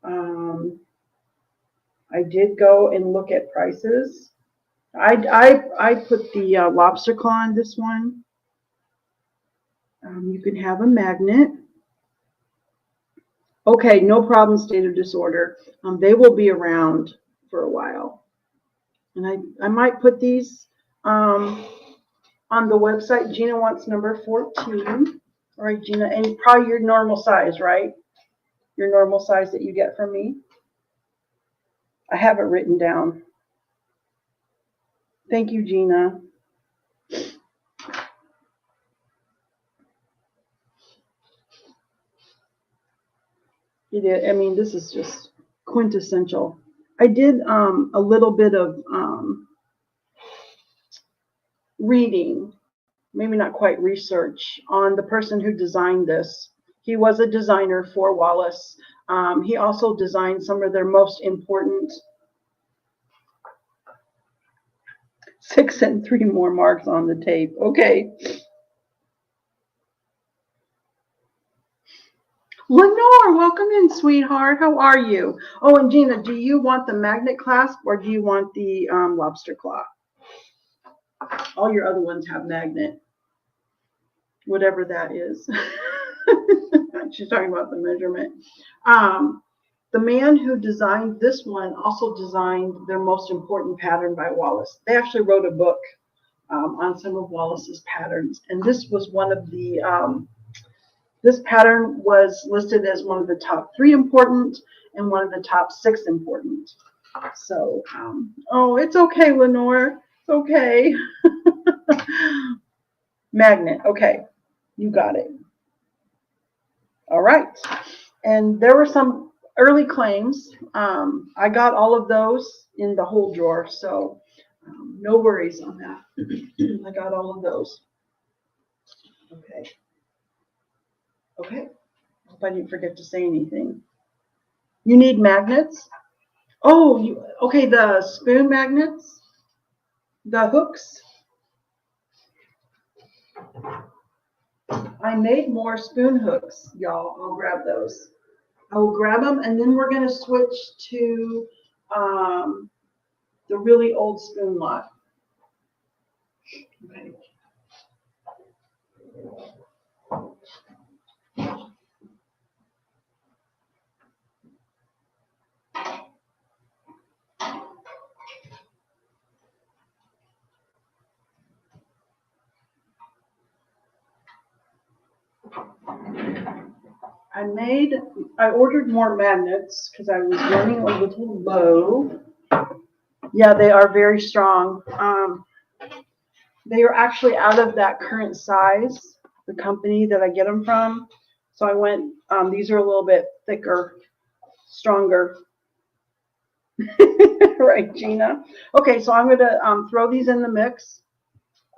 I did go and look at prices. I put the lobster claw on this one. You can have a magnet. Okay, no problem, state of disorder. They will be around for a while. And I might put these on the website. Gina wants number 14. All right, Gina, and probably your normal size, right? Your normal size that you get from me. I have it written down. Thank you, Gina. It is, I mean, this is just quintessential. I did a little bit of reading, maybe not quite research, on the person who designed this. He was a designer for Wallace. He also designed some of their most important 6 and 3 more marks on the tape. Okay. Lenore, welcome in, sweetheart. How are you? Oh, and Gina, do you want the magnet clasp or do you want the lobster claw? All your other ones have magnet, whatever that is. She's talking about the measurement. The man who designed this one also designed their most important pattern by Wallace. They actually wrote a book on some of Wallace's patterns, and this was one of the this pattern was listed as one of the top 3 important and one of the top 6 important. So, oh, it's okay, Lenore. It's okay. Magnet. Okay. You got it. All right. And there were some early claims. I got all of those in the whole drawer, so no worries on that. I got all of those. Okay. Okay. Hope I didn't forget to say anything. You need magnets? Oh, okay, the spoon magnets? The hooks? I made more spoon hooks, y'all. I'll grab those. I will grab them, and then we're going to switch to the really old spoon lot. Okay. I ordered more magnets because I was running a little low. Yeah, they are very strong. They are actually out of that current size, the company that I get them from. So I went, these are a little bit thicker, stronger. Right, Gina? Okay, so I'm going to throw these in the mix.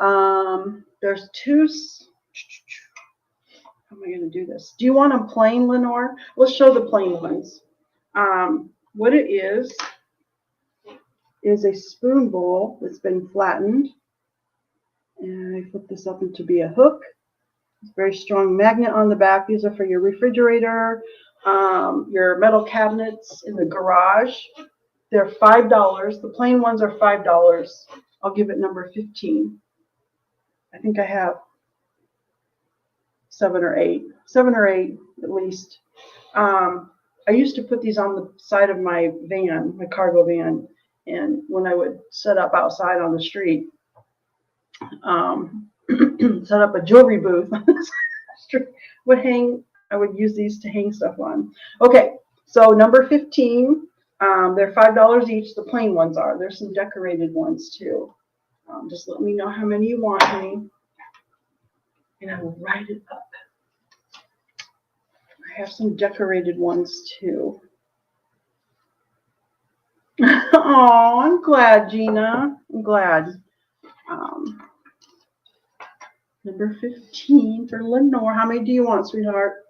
There's two. How am I going to do this? Do you want them plain, Lenore? Let's show the plain ones. What it is a spoon bowl that's been flattened. And I put this up to be a hook. It's a very strong magnet on the back. These are for your refrigerator, your metal cabinets in the garage. They're $5. The plain ones are $5. I'll give it number 15. I think I have 7 or 8. 7 or 8 at least. I used to put these on the side of my van, my cargo van, and when I would set up outside on the street, set up a jewelry booth, I would use these to hang stuff on. Okay, so number 15, they're $5 each. The plain ones are. There's some decorated ones too. Just let me know how many you want, honey, and I will write it up. I have some decorated ones too. Oh, I'm glad, Gina. I'm glad. Number 15 for Lenore. How many do you want, sweetheart?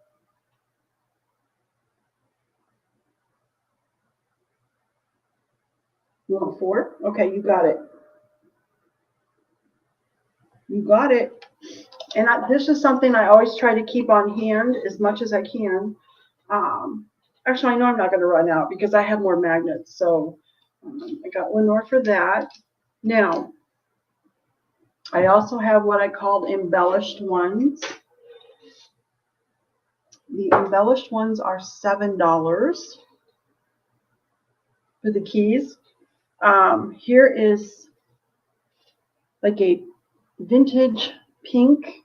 You want 4? Okay, you got it. You got it. And this is something I always try to keep on hand as much as I can. Actually, I know I'm not going to run out because I have more magnets. So I got Lenore for that. Now, I also have what I called embellished ones. The embellished ones are $7 for the keys. Here is like a vintage pink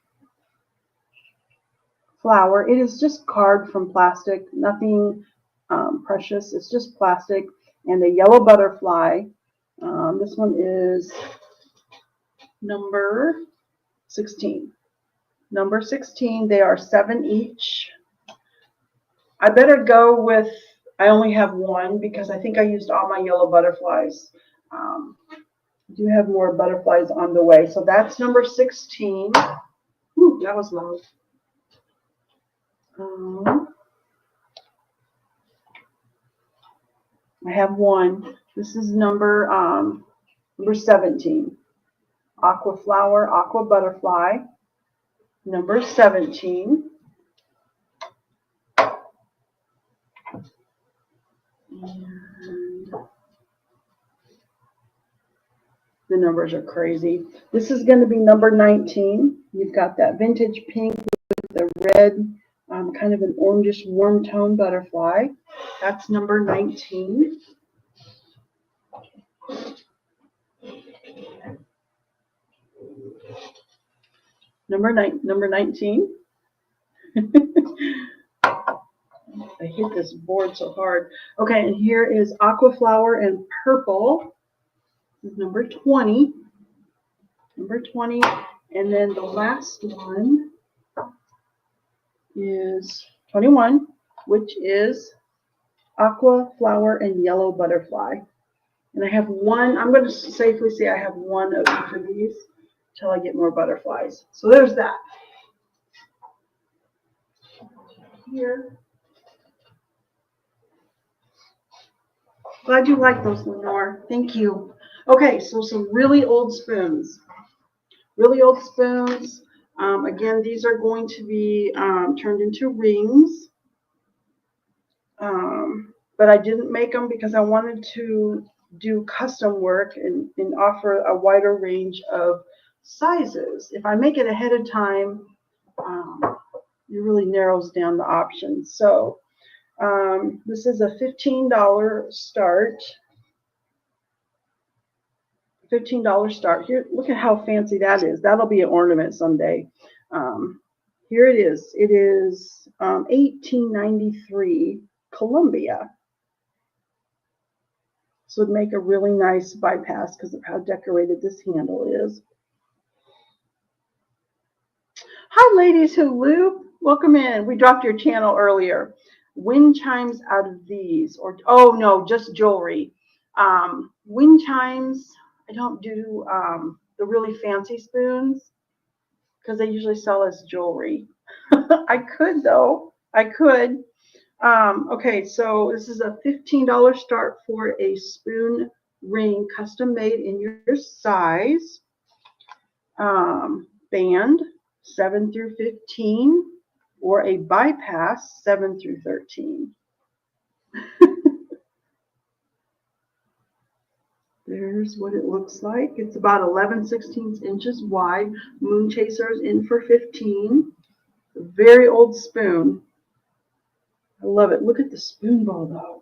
flower. It is just carved from plastic, nothing precious. It's just plastic, and a yellow butterfly. This one is number 16. Number 16. They are 7 each. I better go with, I only have 1 because I think I used all my yellow butterflies. I do have more butterflies on the way. So that's number 16. Ooh, that was loud. I have 1. This is number 17. Aqua flower, aqua butterfly. Number 17. And the numbers are crazy. This is going to be number 19. You've got that vintage pink with the red, kind of an orangish warm tone butterfly. That's number 19. Number 19. I hit this board so hard. Okay, and here is aqua flower and purple. This is number 20. Number 20. And then the last one is 21, which is aqua flower and yellow butterfly. And I have 1. I'm going to safely say I have 1 of each of these until I get more butterflies. So there's that. Here. Glad you like those, Lenore. Thank you. Okay, so some really old spoons. Really old spoons. Again, these are going to be turned into rings. But I didn't make them because I wanted to do custom work and offer a wider range of sizes. If I make it ahead of time, it really narrows down the options. So this is a $15 start. $15 start. Here, look at how fancy that is. That'll be an ornament someday. Here it is. It is 1893 Columbia. This would make a really nice bypass because of how decorated this handle is. Hi, ladies who loop. Welcome in. We dropped your channel earlier. Wind chimes out of these, or oh no, just jewelry. Wind chimes. I don't do the really fancy spoons because they usually sell as jewelry. I could though. I could. Okay, so this is a $15 start for a spoon ring, custom made in your size. Band 7 through 15, or a bypass 7 through 13. There's what it looks like. It's about 11/16 inches wide. Moon Chasers in for 15. Very old spoon. I love it. Look at the spoon ball though.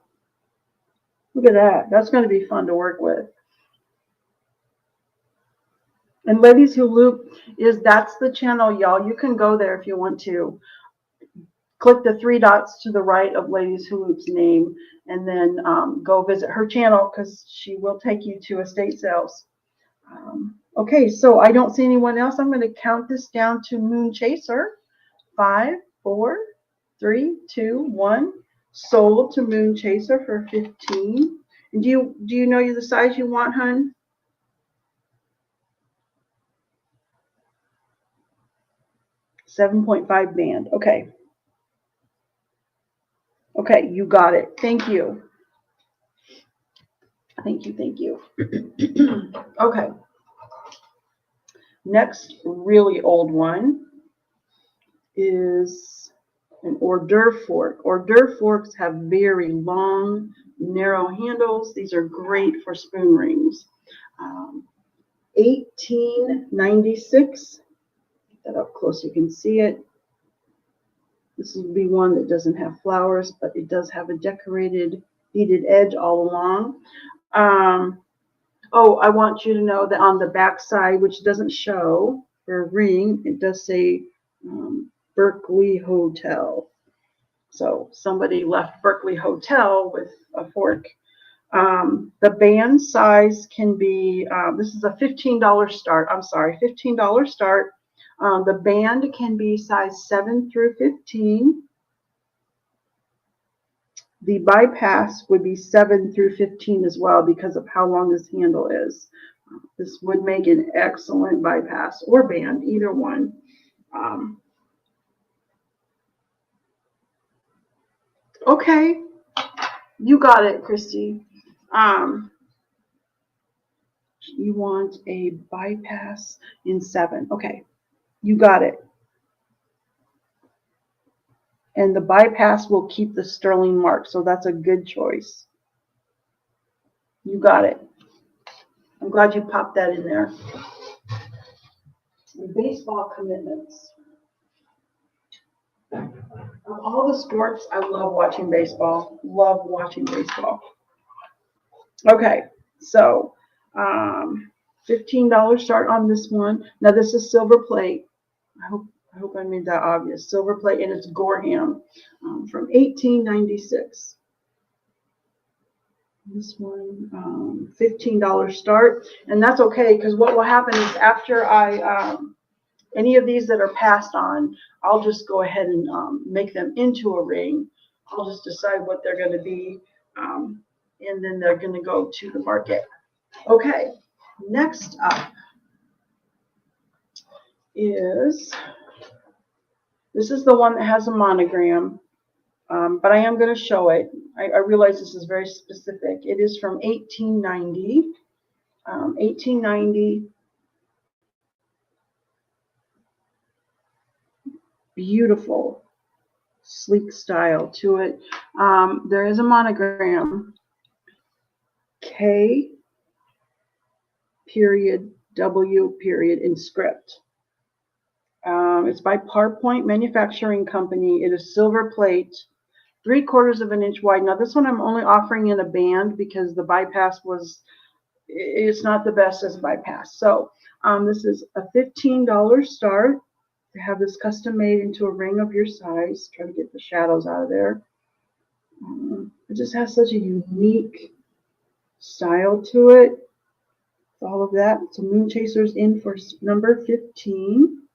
Look at that. That's going to be fun to work with. And Ladies Who Loop that's the channel, y'all. You can go there if you want to. Click the 3 dots to the right of Ladies Who Loop's name, and then go visit her channel because she will take you to estate sales. Okay, so I don't see anyone else. I'm going to count this down to Moon Chaser. 5, 4, 3, 2, 1. Sold to Moon Chaser for 15. And do you know the size you want, hun? 7.5 band. Okay. Okay, you got it. Thank you. Thank you, thank you. Okay. Next really old one is an hors d'oeuvre fork. Hors d'oeuvre forks have very long, narrow handles. These are great for spoon rings. 1896. Get that up close so you can see it. This would be one that doesn't have flowers, but it does have a decorated beaded edge all along. Oh, I want you to know that on the back side, which doesn't show for a ring, it does say Berkeley Hotel. So somebody left Berkeley Hotel with a fork. The band size can be, this is a $15 start. I'm sorry, $15 start. The band can be size 7 through 15. The bypass would be 7 through 15 as well because of how long this handle is. This would make an excellent bypass or band, either one. Okay, you got it, Christy. You want a bypass in 7. Okay, you got it. And the bypass will keep the sterling mark, so that's a good choice. You got it. I'm glad you popped that in there. And baseball commitments. Of all the sports, I love watching baseball. Love watching baseball. Okay, so $15 start on this one. Now this is silver plate. I hope I made that obvious. Silver plate, and it's Gorham from 1896. This one, $15 start, and that's okay because what will happen is after I any of these that are passed on, I'll just go ahead and make them into a ring. I'll just decide what they're going to be, and then they're going to go to the market. Okay, next up is, this is the one that has a monogram, but I am going to show it. I realize this is very specific. It is from 1890. 1890. Beautiful, sleek style to it. There is a monogram. K period W period in script. It's by Parpoint Manufacturing Company. It is silver plate, 3/4 of an inch wide. Now this one I'm only offering in a band because the bypass it's not the best as a bypass. So this is a $15 start. To have this custom made into a ring of your size. Try to get the shadows out of there. It just has such a unique style to it. All of that. So Moon Chasers in for number 15.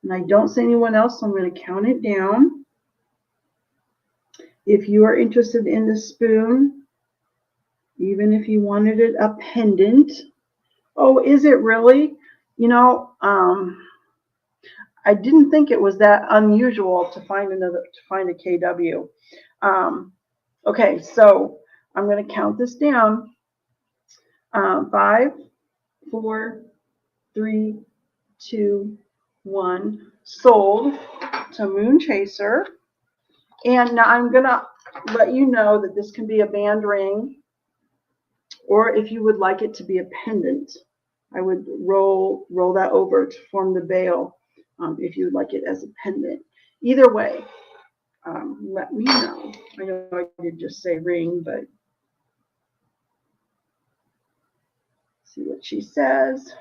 And I don't see anyone else, so I'm going to count it down. If you are interested in the spoon, even if you wanted it a pendant. Oh, is it really? You know, I didn't think it was that unusual to find a KW. Okay, so I'm going to count this down. 5, 4, 3, 2, 1. Sold to Moon Chaser. And now I'm going to let you know that this can be a band ring, or if you would like it to be a pendant, I would roll that over to form the veil, if you would like it as a pendant. Either way, let me know. I know I did just say ring, but see what she says.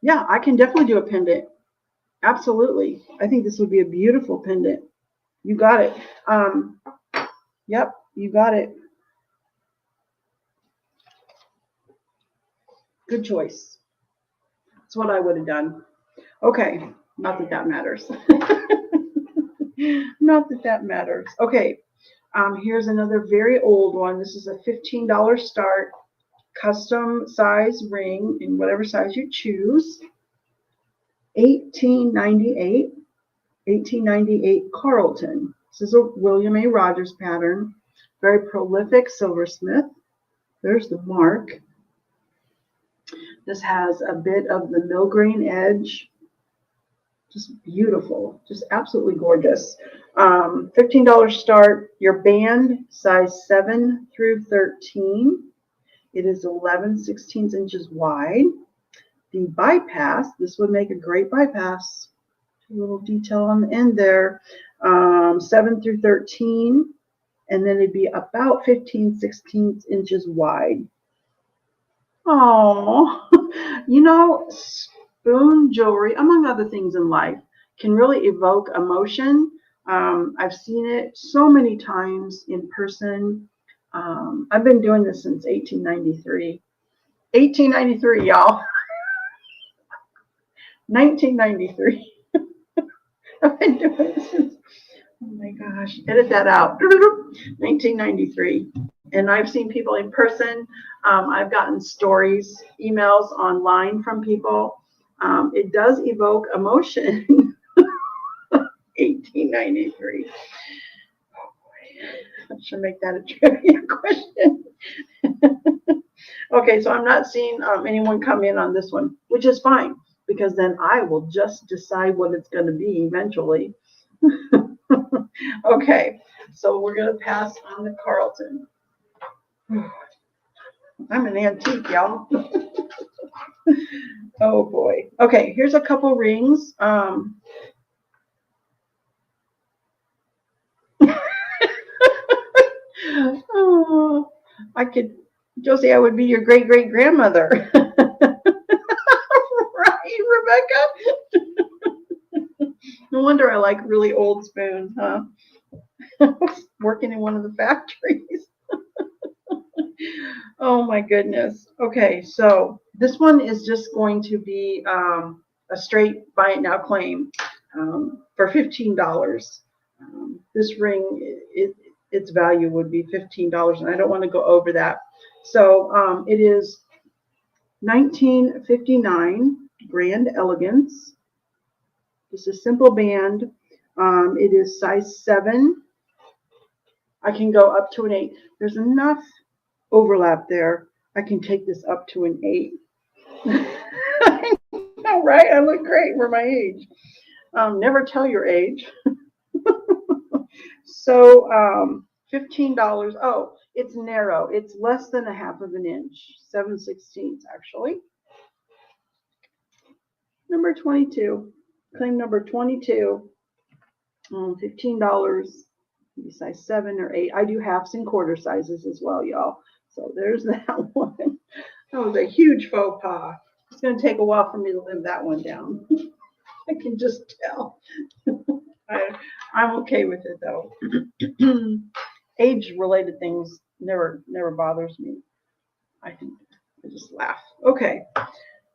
Yeah, I can definitely do a pendant. Absolutely. I think this would be a beautiful pendant. You got it. Yep, you got it. Good choice. That's what I would have done. Okay, not that that matters. Not that that matters. Okay, here's another very old one. This is a $15 start, custom size ring in whatever size you choose. 1898 Carlton. This is a William A. Rogers pattern. Very prolific silversmith. There's the mark. This has a bit of the mill grain edge. Just beautiful, just absolutely gorgeous. $15 start. Your band size 7 through 13. It is 11/16 inches wide. The bypass, this would make a great bypass. A little detail on the end there. 7 through 13, and then it'd be about 15/16 inches wide. Oh, you know, spoon jewelry, among other things in life, can really evoke emotion. I've seen it so many times in person. I've been doing this since 1893. 1893, y'all. 1993. I've been doing this since, oh my gosh, edit that out. 1993. And I've seen people in person. I've gotten stories, emails online from people. It does evoke emotion. 1893. Oh boy, I should make that a trivia question. Okay, so I'm not seeing anyone come in on this one, which is fine, because then I will just decide what it's going to be eventually. Okay, so we're going to pass on the Carlton. I'm an antique, y'all. Oh boy. Okay, here's a couple rings. Oh, Josie, I would be your great great grandmother. Right, Rebecca? No wonder I like really old spoons, huh? Working in one of the factories. Oh my goodness. Okay, so this one is just going to be a straight buy it now claim for $15. This ring, its value would be $15, and I don't want to go over that. So it is 1959 Grand Elegance. Just a simple band. It is size 7. I can go up to an 8. There's enough overlap there. I can take this up to an 8. All right, I look great for my age. Never tell your age. So $15. Oh, it's narrow. It's less than 1/2 of an inch. 7/16 actually. Number 22. Claim number 22. $15. Size 7 or 8. I do halves and quarter sizes as well, y'all. So there's that one. That was a huge faux pas. It's going to take a while for me to live that one down. I can just tell. I'm okay with it though. age-related things never bothers me. I think I just laugh. Okay.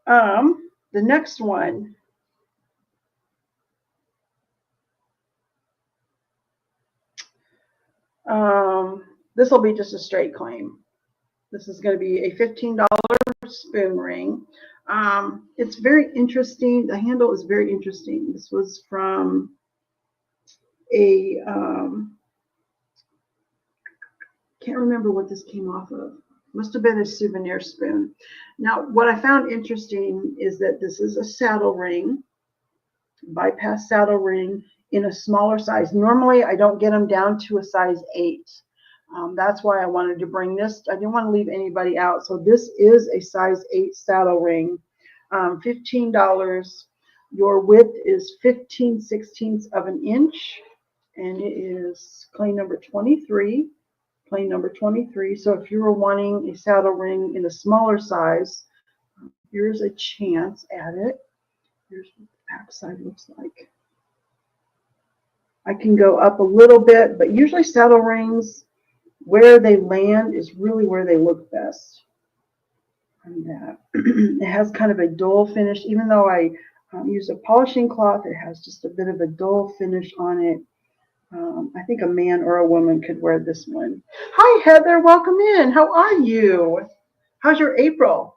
The next one. This will be just a straight claim. This is going to be a $15 spoon ring. It's very interesting. The handle is very interesting. This was from a, can't remember what this came off of. Must have been a souvenir spoon. Now, what I found interesting is that this is a saddle ring, bypass saddle ring in a smaller size. Normally, I don't get them down to a size 8. That's why I wanted to bring this. I didn't want to leave anybody out. So this is a size 8 saddle ring, $15. Your width is 15/16 of an inch, and it is claim number 23. Claim number 23. So if you were wanting a saddle ring in a smaller size, here's a chance at it. Here's what the back side looks like. I can go up a little bit, but usually saddle rings, where they land is really where they look best. And that it has kind of a dull finish, even though I use a polishing cloth. It has just a bit of a dull finish on it. I think a man or a woman could wear this one. Hi, Heather. Welcome in. How are you? How's your April?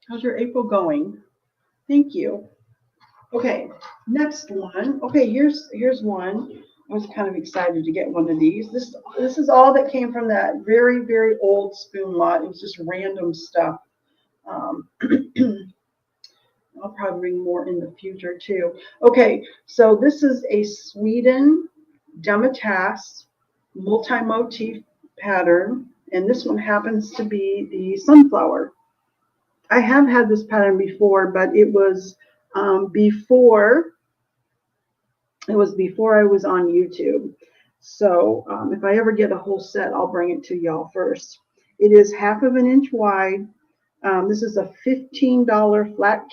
How's your April going? Thank you. Okay, next one. Okay, here's one. I was kind of excited to get one of these. This is all that came from that very old spoon lot. It was just random stuff. I'll probably bring more in the future too. Okay, so this is a Sweden Dematas multi-motif pattern, and this one happens to be the sunflower. I have had this pattern before, but it was before I was on YouTube. So if I ever get a whole set, I'll bring it to y'all first. It is 1/2 inch wide. This is a $15 flat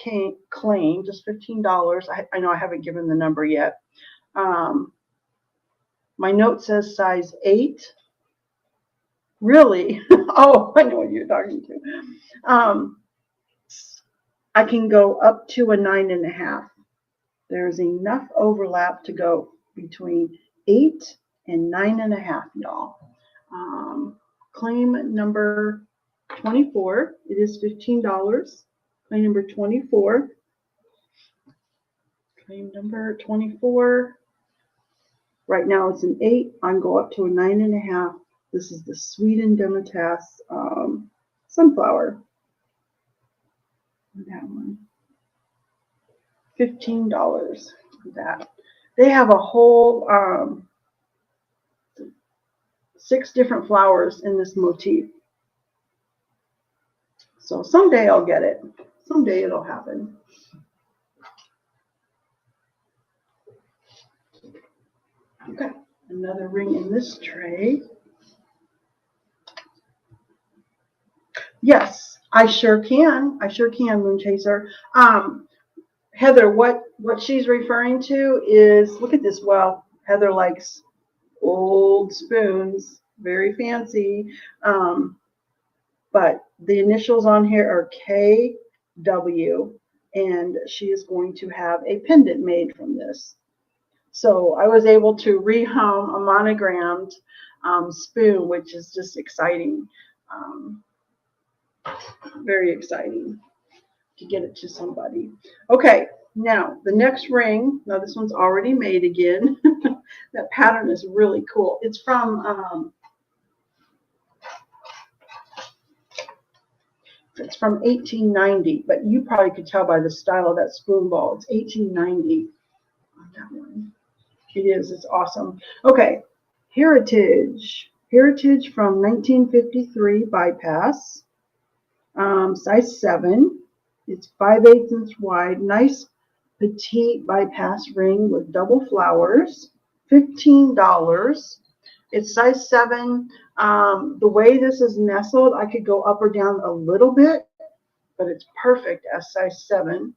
claim, just $15. I know I haven't given the number yet. My note says size 8. Really? Oh, I know what you're talking to. I can go up to a 9.5. There's enough overlap to go between 8 and 9.5, y'all. Claim number 24. It is $15. Claim number 24. Claim number 24. Right now it's an 8. I can go up to a 9.5. This is the Sweden Dematas sunflower. That one. $15 for that. They have a whole 6 different flowers in this motif. So someday I'll get it. Someday it'll happen. Okay, another ring in this tray. Yes, I sure can. I sure can, Moon Chaser. Heather, what she's referring to is, look at this. Well, Heather likes old spoons, very fancy. But the initials on here are KW, and she is going to have a pendant made from this. So I was able to rehome a monogrammed spoon, which is just exciting. Very exciting to get it to somebody. Okay, now the next ring. Now this one's already made again. That pattern is really cool. It's from 1890, but you probably could tell by the style of that spoon ball. It's 1890 on that one. It is. It's awesome. Okay, Heritage from 1953 bypass, size 7. It's 5/8 inch wide. Nice petite bypass ring with double flowers. $15. It's size 7. The way this is nestled, I could go up or down a little bit, but it's perfect as size 7.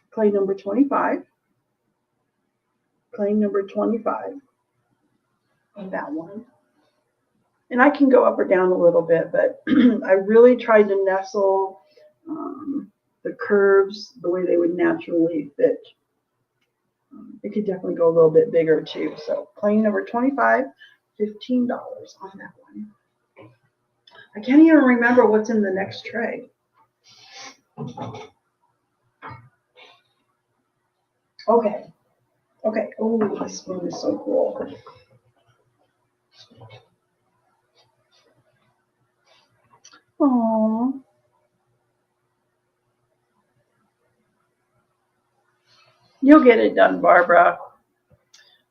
Claim number 25. Claim number 25. of that one. And I can go up or down a little bit, but I really tried to nestle the curves the way they would naturally fit. It could definitely go a little bit bigger too. So plain number 25, $15 on that one. I can't even remember what's in the next tray. Okay. Okay. Oh, this spoon is so cool. Aww. You'll get it done, Barbara.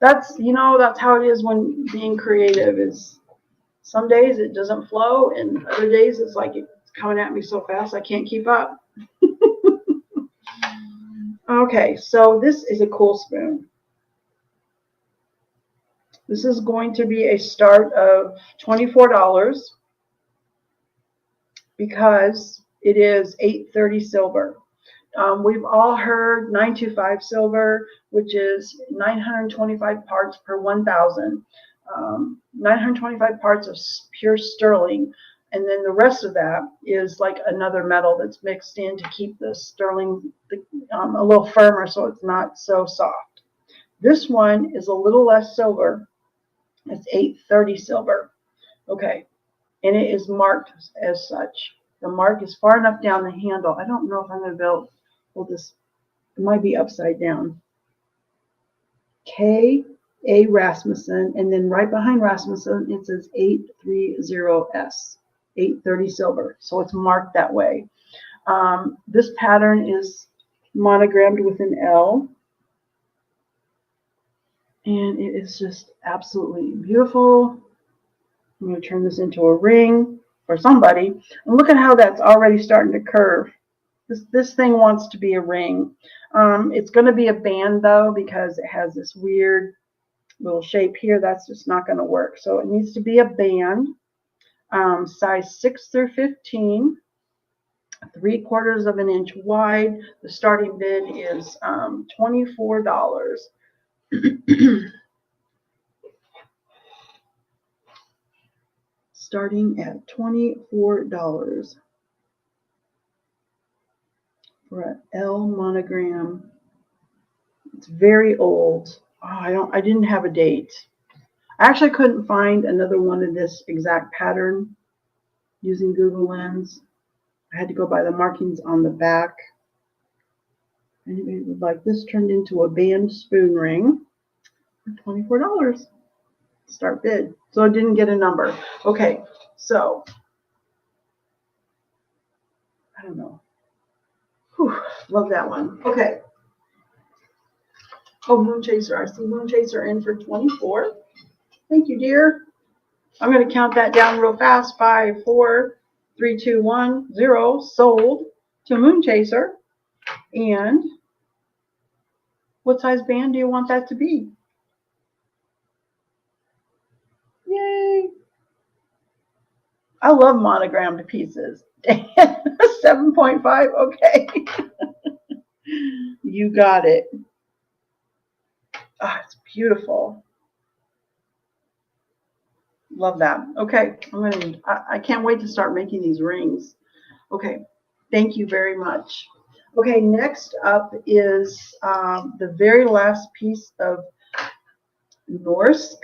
That's, that's how it is when being creative is some days it doesn't flow and other days it's like it's coming at me so fast I can't keep up. Okay, so this is a cool spoon. This is going to be a start of $24 because it is 830 silver. We've all heard 925 silver, which is 925 parts per 1,000. 925 parts of pure sterling, and then the rest of that is like another metal that's mixed in to keep the sterling a little firmer so it's not so soft. This one is a little less silver. It's 830 silver. Okay, and it is marked as such. The mark is far enough down the handle. I don't know if I'm going to be able to hold this. It might be upside down. K.A. Rasmussen, and then right behind Rasmussen it says 830S, 830 silver. So it's marked that way. This pattern is monogrammed with an L, and it is just absolutely beautiful. I'm going to turn this into a ring for somebody, and look at how that's already starting to curve. This thing wants to be a ring. It's going to be a band though because it has this weird little shape here. That's just not going to work. So it needs to be a band, size 6 through 15, 3/4 of an inch wide. The starting bid is $24. Starting at $24 for an L monogram. It's very old. Oh, I didn't have a date. I actually couldn't find another one of this exact pattern using Google Lens. I had to go by the markings on the back. Anybody would like this turned into a band spoon ring for $24. Start bid. So it didn't get a number. Okay, so I don't know. Whew, love that one. Okay. Oh, Moon Chaser. I see Moon Chaser in for 24. Thank you, dear. I'm going to count that down real fast. 5, 4, 3, 2, 1, 0. Sold to Moon Chaser. And what size band do you want that to be? Yay. I love monogrammed pieces. 7.5. Okay. You got it. Oh, it's beautiful. Love that. Okay, I can't wait to start making these rings. Okay, thank you very much. Okay, next up is the very last piece of Norsk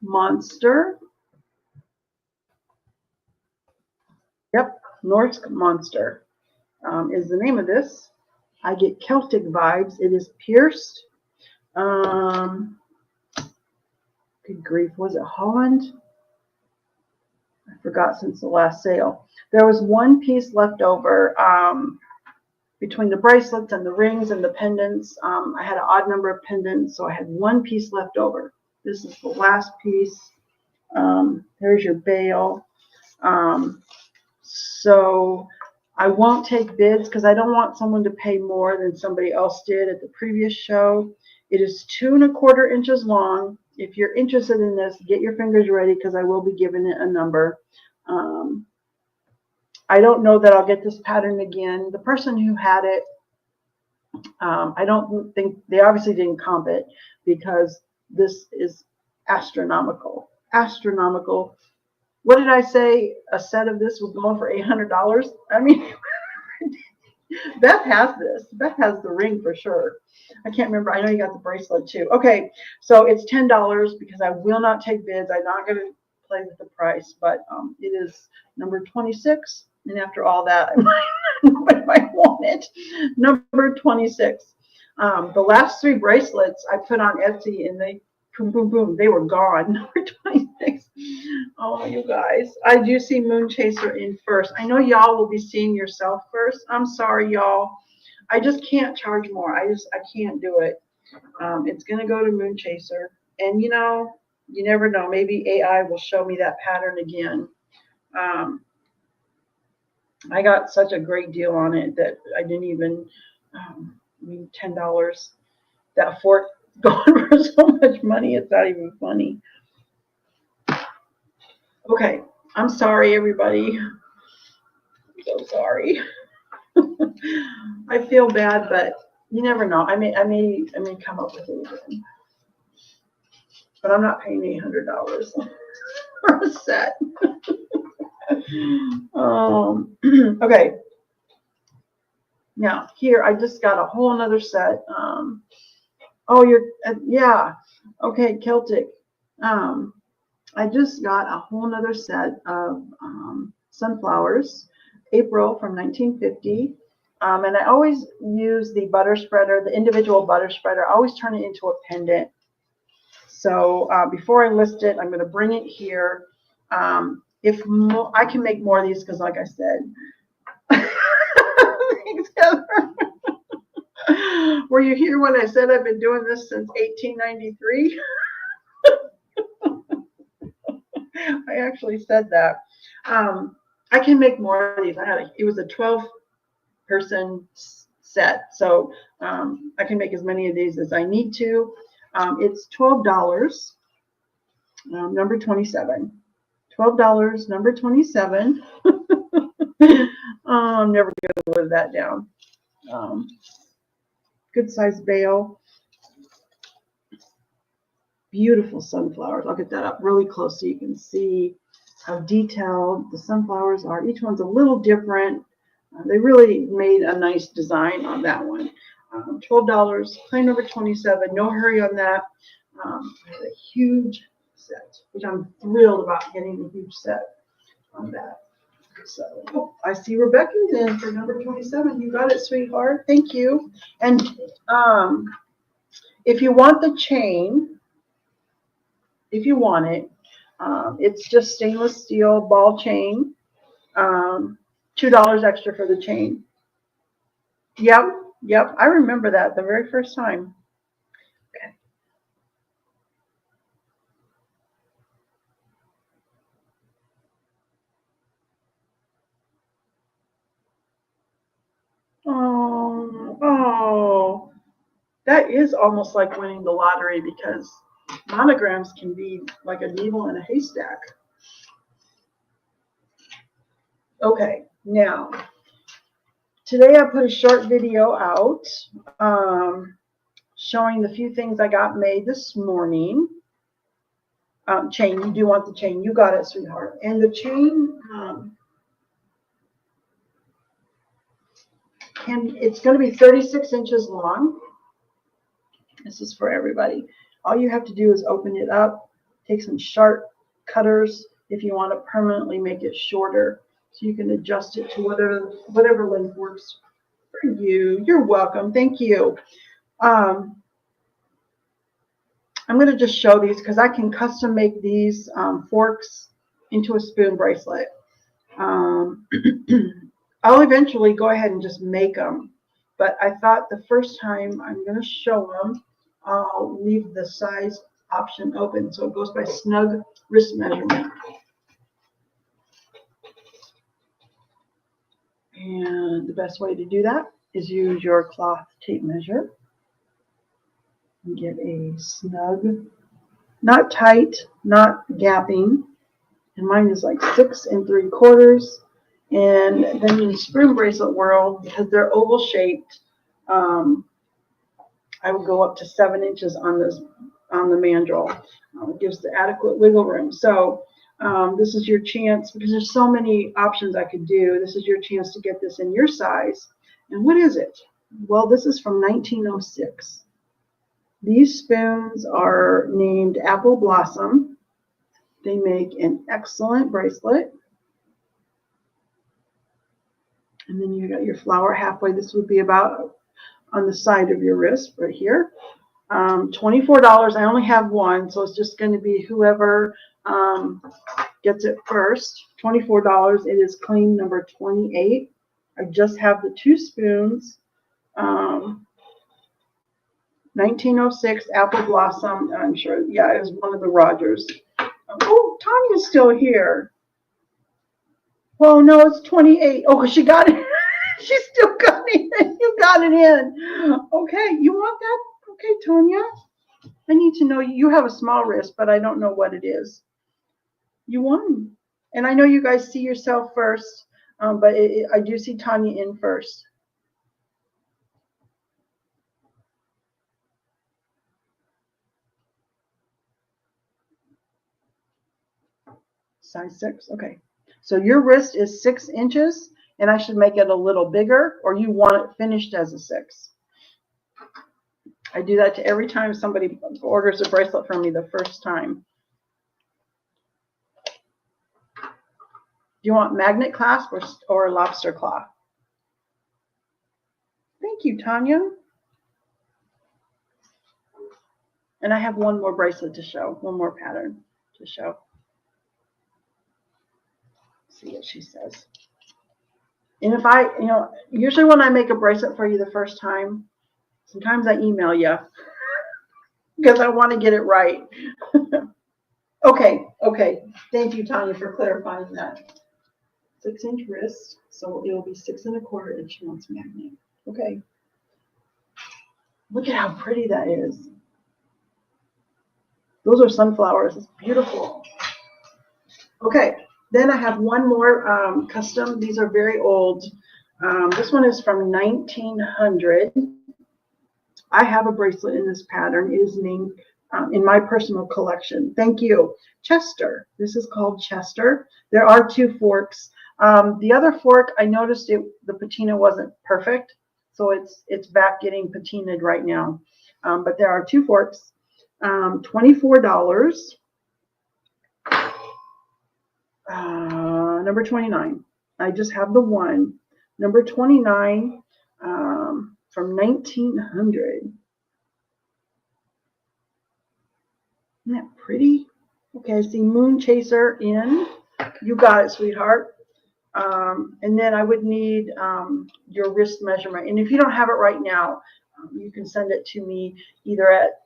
Monster. Yep, Norsk Monster is the name of this. I get Celtic vibes. It is pierced. Good grief, was it Holland? I forgot since the last sale. There was one piece left over between the bracelets and the rings and the pendants. I had an odd number of pendants, so I had one piece left over. This is the last piece. There's your bail. So I won't take bids because I don't want someone to pay more than somebody else did at the previous show. It is 2 1/4 inches long. If you're interested in this, get your fingers ready because I will be giving it a number. I don't know that I'll get this pattern again. The person who had it, I don't think, they obviously didn't comp it because this is astronomical. Astronomical. What did I say? A set of this was going for $800. I mean, Beth has this. Beth has the ring for sure. I can't remember. I know you got the bracelet too. Okay, so it's $10 because I will not take bids. I'm not going to play with the price, but it is number 26. And after all that, I might want it. Number 26. The last 3 bracelets I put on Etsy, and they boom, boom, boom, they were gone. Number 26. Oh, you guys. I do see Moon Chaser in first. I know y'all will be seeing yourself first. I'm sorry, y'all. I just can't charge more. I can't do it. It's going to go to Moon Chaser. And, you know, you never know. Maybe AI will show me that pattern again. I got such a great deal on it that I didn't even, $10. That fork going for so much money, it's not even funny. Okay, I'm sorry, everybody. I'm so sorry. I feel bad, but you never know. I may come up with it again. But I'm not paying $800 for a set. Okay. Now here I just got a whole nother set. Yeah. Okay, Celtic. I just got a whole nother set of sunflowers, April from 1950. And I always use the butter spreader, the individual butter spreader. I always turn it into a pendant. So before I list it, I'm going to bring it here. If more, I can make more of these because, like I said, were you here when I said I've been doing this since 1893? I actually said that. I can make more of these. It was a 12-person set, so I can make as many of these as I need to. It's $12, number 27. $12, number 27. I'm never going to live that down. Good size bale. Beautiful sunflowers. I'll get that up really close so you can see how detailed the sunflowers are. Each one's a little different. They really made a nice design on that one. $12, plain number 27. No hurry on that. It's a huge set, which I'm thrilled about getting a huge set on that. So I see Rebecca's in for number 27. You got it, sweetheart. Thank you. And if you want the chain, if you want it, it's just stainless steel ball chain. $2 extra for the chain. Yep. I remember that the very first time. Okay. Oh, that is almost like winning the lottery because monograms can be like a needle in a haystack. Okay, now, today I put a short video out showing the few things I got made this morning. Chain, you do want the chain. You got it, sweetheart. And the chain, it's going to be 36 inches long. This is for everybody. All you have to do is open it up, take some sharp cutters if you want to permanently make it shorter. So you can adjust it to whatever length works for you. You're welcome. Thank you. I'm going to just show these because I can custom make these forks into a spoon bracelet. I'll eventually go ahead and just make them. But I thought the first time I'm going to show them, I'll leave the size option open. So it goes by snug wrist measurement. And the best way to do that is use your cloth tape measure. And get a snug, not tight, not gapping. And mine is like 6 3/4. And then in the spoon bracelet world, because they're oval shaped, I would go up to 7 inches on this on the mandrel. It gives the adequate wiggle room. So this is your chance, because there's so many options I could do. This is your chance to get this in your size. And what is it? Well, this is from 1906. These spoons are named Apple Blossom. They make an excellent bracelet. And then you got your flower halfway. This would be about on the side of your wrist right here. $24. I only have one, so it's just going to be whoever gets it first. $24. It is claim number 28. I just have the two spoons. 1906 Apple Blossom. I'm sure, yeah, it was one of the Rogers. Oh, Tanya's still here. Oh, no, it's 28. Oh, she got it. She still got it in. You got it in. Okay, you want that? Okay, Tanya. I need to know. You have a small wrist, but I don't know what it is. You won. And I know you guys see yourself first, but I do see Tanya in first. Size 6. Okay. So your wrist is 6 inches, and I should make it a little bigger, or you want it finished as a 6. I do that to every time somebody orders a bracelet from me the first time. Do you want magnet clasp or lobster claw? Thank you, Tanya. And I have one more bracelet to show, one more pattern to show. Let's see what she says. And if I, usually when I make a bracelet for you the first time, sometimes I email you because I want to get it right. Okay. Thank you, Tanya, for clarifying that. 6-inch wrist, so it will be 6 1/4 inch once magnet. Okay. Look at how pretty that is. Those are sunflowers. It's beautiful. Okay. Then I have one more custom. These are very old. This one is from 1900. I have a bracelet in this pattern. It is named in my personal collection. Thank you. Chester. This is called Chester. There are 2 forks. The other fork, I noticed the patina wasn't perfect, so it's back getting patinaed right now. But there are 2 forks. $24. Number 29. I just have the one. Number 29 from 1900. Isn't that pretty? Okay, I see Moon Chaser in. You got it, sweetheart. And then I would need your wrist measurement. And if you don't have it right now, you can send it to me either at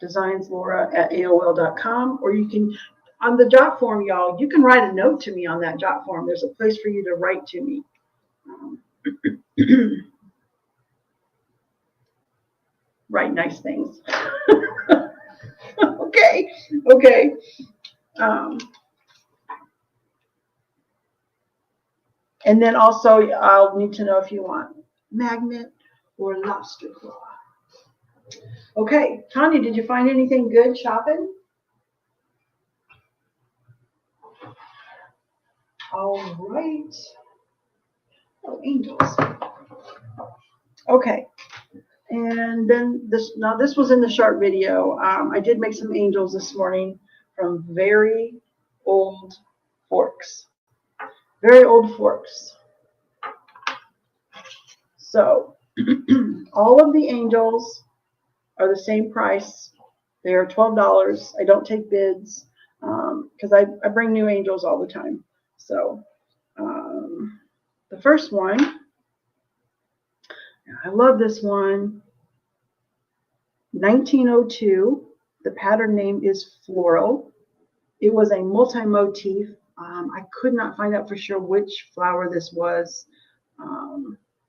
DzinesLaura@AOL.com, or you can, on the jot form, y'all, you can write a note to me on that jot form. There's a place for you to write to me. Write nice things. Okay. And then also, I'll need to know if you want magnet or lobster claw. Okay, Tanya, did you find anything good shopping? All right. Oh, angels. Okay. And then this was in the short video. I did make some angels this morning from very old forks. Very old forks. So all of the angels are the same price. They are $12. I don't take bids because I bring new angels all the time. So the first one, I love this one. 1902. The pattern name is Floral. It was a multi-motif. I could not find out for sure which flower this was,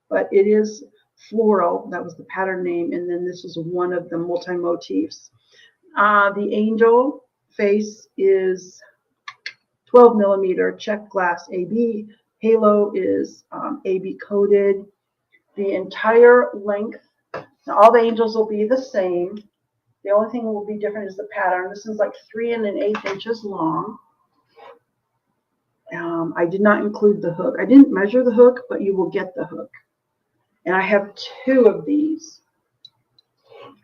but it is Floral. That was the pattern name, and then this is one of the multi-motifs. The angel face is 12 millimeter check glass AB. Halo is AB coated. The entire length, now all the angels will be the same. The only thing that will be different is the pattern. This is like 3 1/8 inches long. I did not include the hook. I didn't measure the hook, but you will get the hook. And I have 2 of these.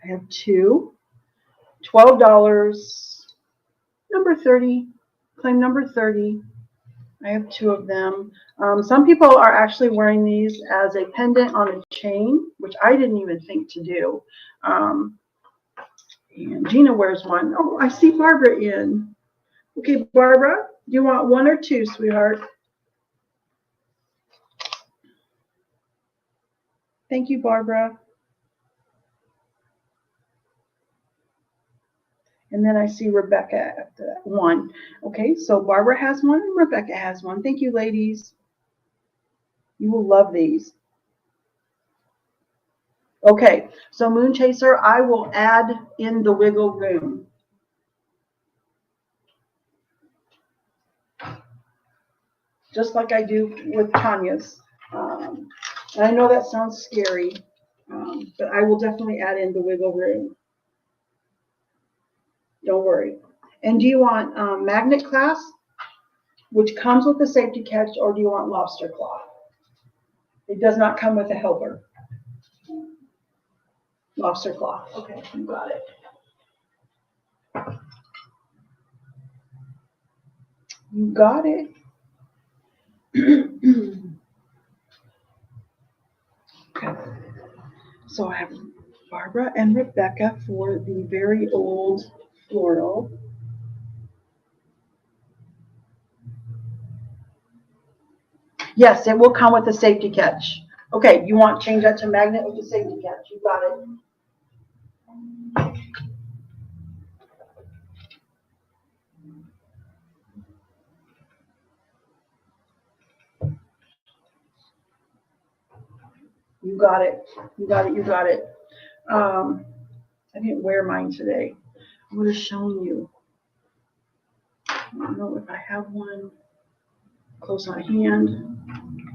I have 2. $12. Number 30. Claim number 30. I have 2 of them. Some people are actually wearing these as a pendant on a chain, which I didn't even think to do. And Gina wears one. Oh, I see Barbara in. Okay, Barbara, do you want 1 or 2, sweetheart? Thank you, Barbara. And then I see Rebecca after that. 1. Okay, so Barbara has 1 and Rebecca has 1. Thank you, ladies. You will love these. Okay, so Moon Chaser, I will add in the wiggle room. Just like I do with Tanya's. And I know that sounds scary, but I will definitely add in the wiggle room. Don't worry. And do you want magnet clasp, which comes with the safety catch, or do you want lobster claw? It does not come with a helper. Lobster claw. Okay, you got it. You got it. Okay. So I have Barbara and Rebecca for the very old floral. Yes, it will come with a safety catch. Okay, you want to change that to magnet with the safety catch. You got it. You got it. You got it. You got it. I didn't wear mine today. I would have shown you. I don't know if I have one close on hand.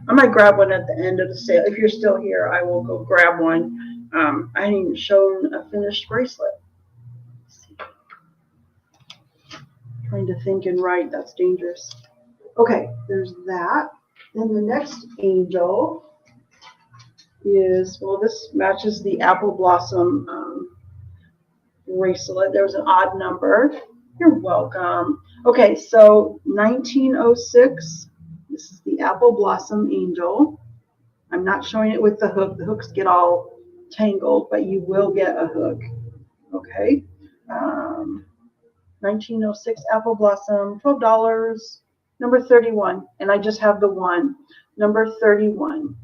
I might grab one at the end of the sale. If you're still here, I will go grab one. I hadn't even shown a finished bracelet. Trying to think and write, that's dangerous. Okay, there's that. Then the next angel is, well, this matches the apple blossom bracelet. There's an odd number. You're welcome. Okay, so 1906. This is the apple blossom angel. I'm not showing it with the hook. The hooks get all tangled, but you will get a hook. Okay. 1906 apple blossom, $12. Number 31, and I just have the 1. Number 31.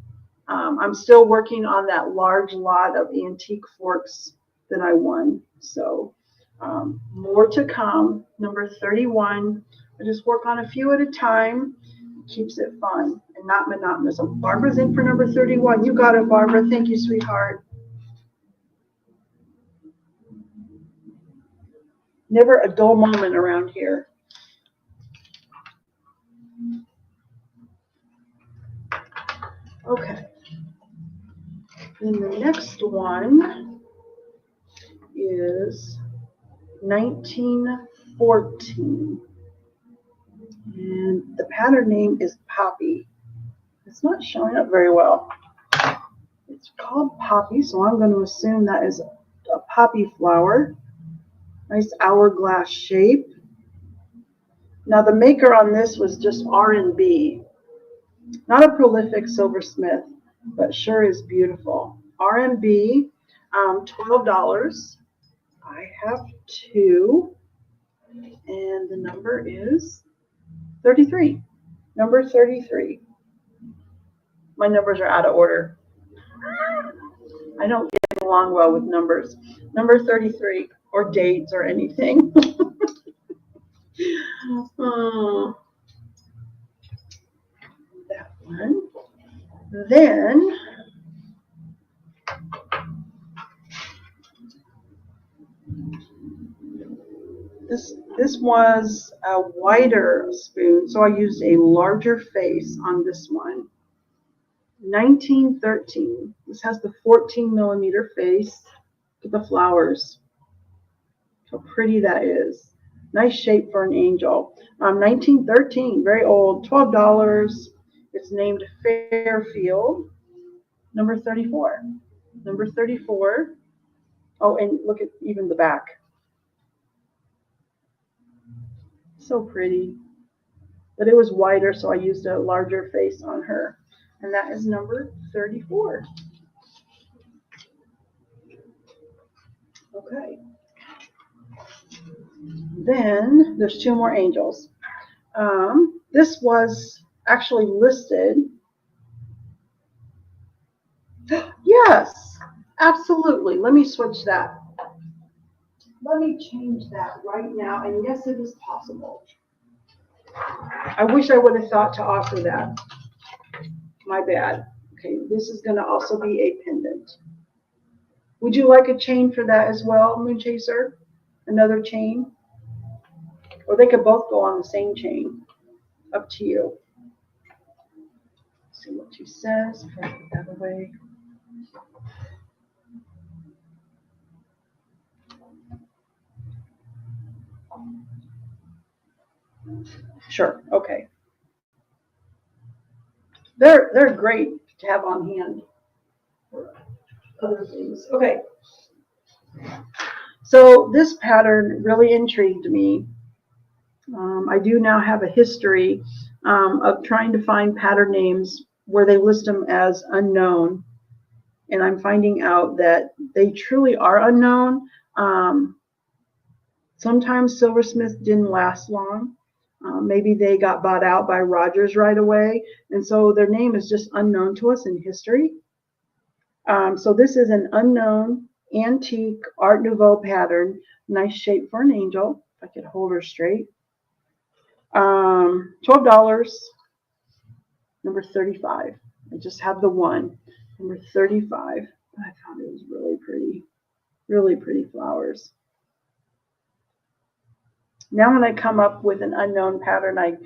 I'm still working on that large lot of antique forks that I won. So more to come. Number 31. I just work on a few at a time. Keeps it fun and not monotonous. So Barbara's in for number 31. You got it, Barbara. Thank you, sweetheart. Never a dull moment around here. Okay. Then the next one is 1914. And the pattern name is Poppy. It's not showing up very well. It's called Poppy, so I'm going to assume that is a poppy flower. Nice hourglass shape. Now the maker on this was just R&B. Not a prolific silversmith, but sure is beautiful. R&B, $12. I have 2, and the number is 33. Number 33. My numbers are out of order. I don't get along well with numbers. Number 33, or dates or anything. Oh, that one. Then this was a wider spoon, so I used a larger face on this one. 1913. This has the 14 millimeter face with the flowers. How pretty that is. Nice shape for an angel. 1913, very old, $12. It's named Fairfield. Number 34. Number 34. Oh, and look at even the back. So pretty. But it was wider, so I used a larger face on her. And that is number 34. Okay. Then there's two more angels. This was actually listed. Yes, absolutely. Let me switch that. Let me change that right now. And yes, it is possible. I wish I would have thought to offer that. My bad. Okay, this is going to also be a pendant. Would you like a chain for that as well, Moon Chaser? Another chain? Or they could both go on the same chain. Up to you. Let's see what she says. If I put that away. Sure. Okay. They're great to have on hand for other things. Okay. So this pattern really intrigued me. I do now have a history of trying to find pattern names where they list them as unknown. And I'm finding out that they truly are unknown. Sometimes silversmiths didn't last long. Maybe they got bought out by Rogers right away. And so their name is just unknown to us in history. So this is an unknown antique Art Nouveau pattern. Nice shape for an angel. If I could hold her straight. $12. Number 35. I just have the one. Number 35. I thought it was really pretty. Really pretty flowers. Now when I come up with an unknown pattern, I,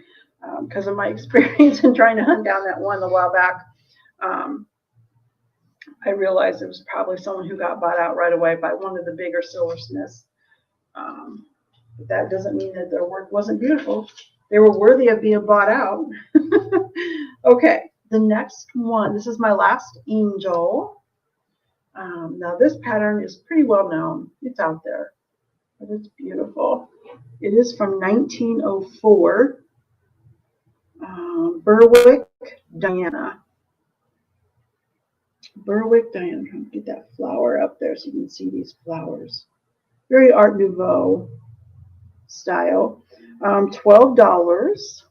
because of my experience in trying to hunt down that one a while back, I realized it was probably someone who got bought out right away by one of the bigger silversmiths. But that doesn't mean that their work wasn't beautiful. They were worthy of being bought out. Okay, the next one. This is my last angel. Now this pattern is pretty well known. It's out there, but it's beautiful. It is from 1904. Berwick, Diana. Berwick, Diana. I'm trying to get that flower up there so you can see these flowers. Very Art Nouveau style. $12.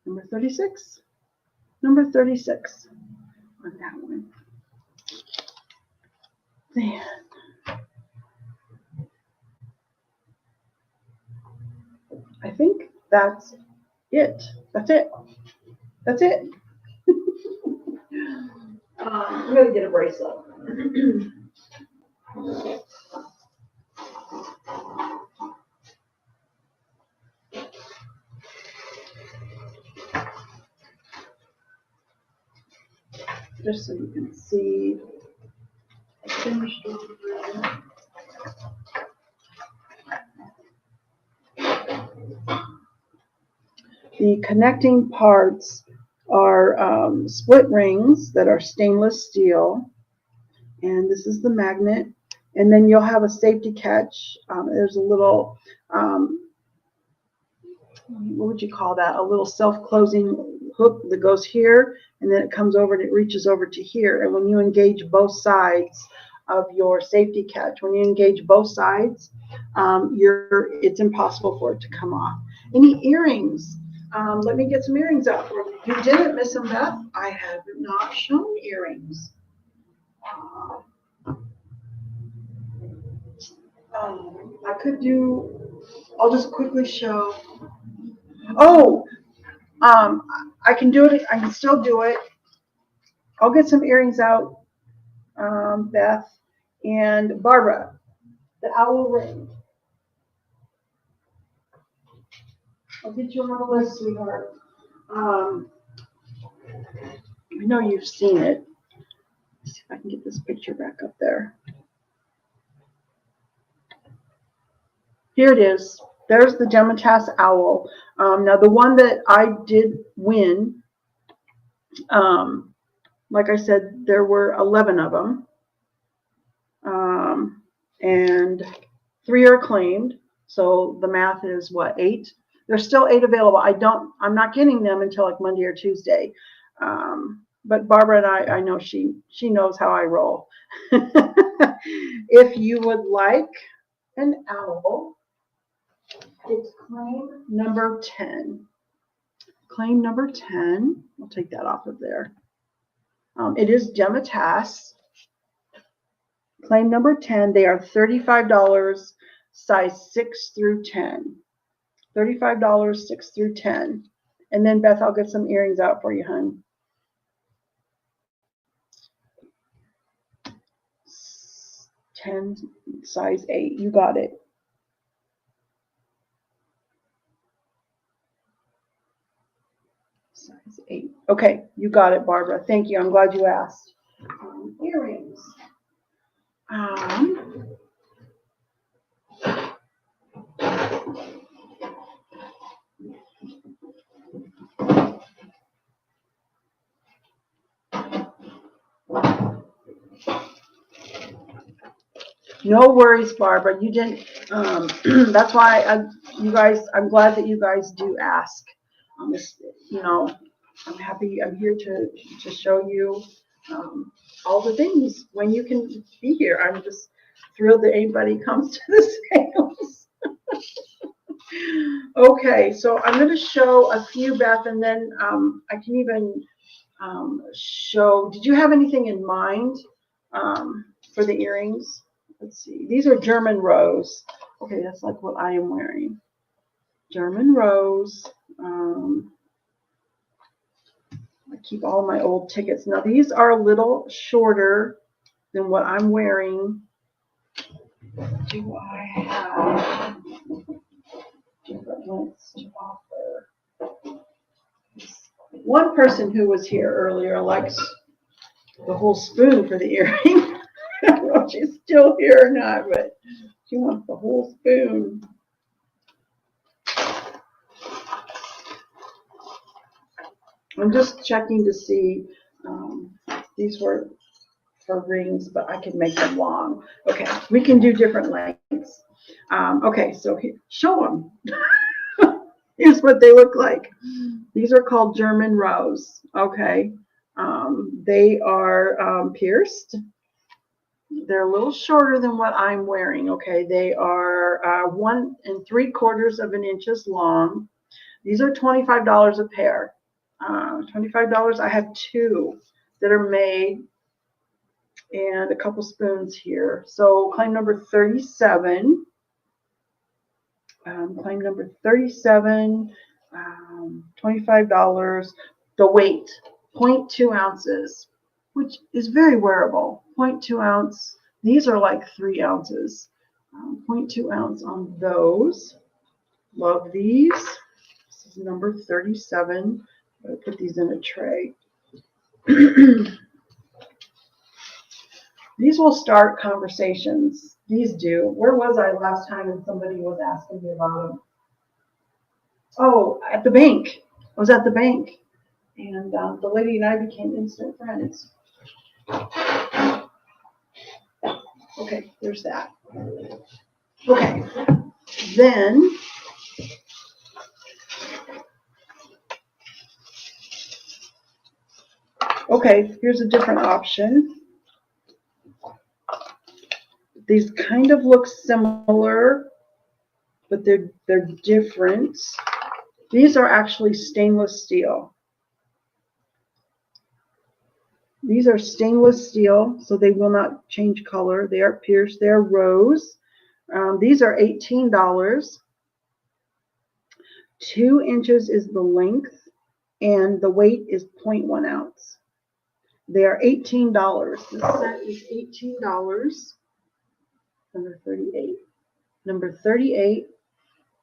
Number 36. Number 36 on that one. Then I think that's it. That's it. That's it. I'm going to get a bracelet. Just so you can see the finished one. The connecting parts are split rings that are stainless steel, and this is the magnet. And then you'll have a safety catch. There's a little, what would you call that? A little self-closing hook that goes here, and then it comes over and it reaches over to here. And when you engage both sides of your safety catch, when you engage both sides, it's impossible for it to come off. Any earrings? Let me get some earrings out for you. You didn't miss them, Beth. I have not shown earrings. I could do, I'll just quickly show. Oh, I can do it. I can still do it. I'll get some earrings out, Beth and Barbara. The owl ring. I'll get you on the list, sweetheart. I know you've seen it. Let's see if I can get this picture back up there. Here it is. There's the Demitasse owl. Now the one that I did win, like I said, there were 11 of them, and 3 are claimed. So the math is what, 8? There's still 8 available. I'm not getting them until like Monday or Tuesday. But Barbara and I know she knows how I roll. If you would like an owl, it's claim number 10. Claim number 10. I'll take that off of there. It is Demitasse. Claim number 10. They are $35, size 6 through 10. $35, 6 through 10. And then, Beth, I'll get some earrings out for you, hon. 10, size 8. You got it. Size 8. Okay, you got it, Barbara. Thank you. I'm glad you asked. Earrings. No worries, Barbara. You didn't. That's why you guys. I'm glad that you guys do ask. I'm happy. I'm here to show you all the things when you can be here. I'm just thrilled that anybody comes to the sales. Okay, so I'm going to show a few, Beth, and then I can even show. Did you have anything in mind for the earrings? Let's see. These are German rose. Okay, that's like what I am wearing. German rose. I keep all my old tickets. Now, these are a little shorter than what I'm wearing. Do I have different lengths to offer? One person who was here earlier likes the whole spoon for the earring. I don't know if she's still here or not, but she wants the whole spoon. I'm just checking to see. These were for rings, but I can make them long. Okay, we can do different lengths. Okay, so show them. Here's what they look like. These are called German rose. Okay, they are pierced. They're a little shorter than what I'm wearing. Okay, they are 1 3/4 inches long. These are $25 a pair. $25. I have 2 that are made, and a couple spoons here. So claim number 37. Claim number 37. $25. The weight, 0.2 ounces, which is very wearable. 0.2 ounce. These are like 3 ounces. 0.2 ounce on those. Love these. This is number 37. I'll put these in a tray. These will start conversations. These do. Where was I last time and somebody was asking me about them? Oh, at the bank. I was at the bank. And the lady and I became instant friends. Okay, there's that. Okay, then okay, here's a different option. These kind of look similar, but they're different. These are actually stainless steel. These are stainless steel, so they will not change color. They are pierced. They are rose. These are $18. 2 inches is the length, and the weight is 0.1 ounce. They are $18. This set is $18. Number 38. Number 38,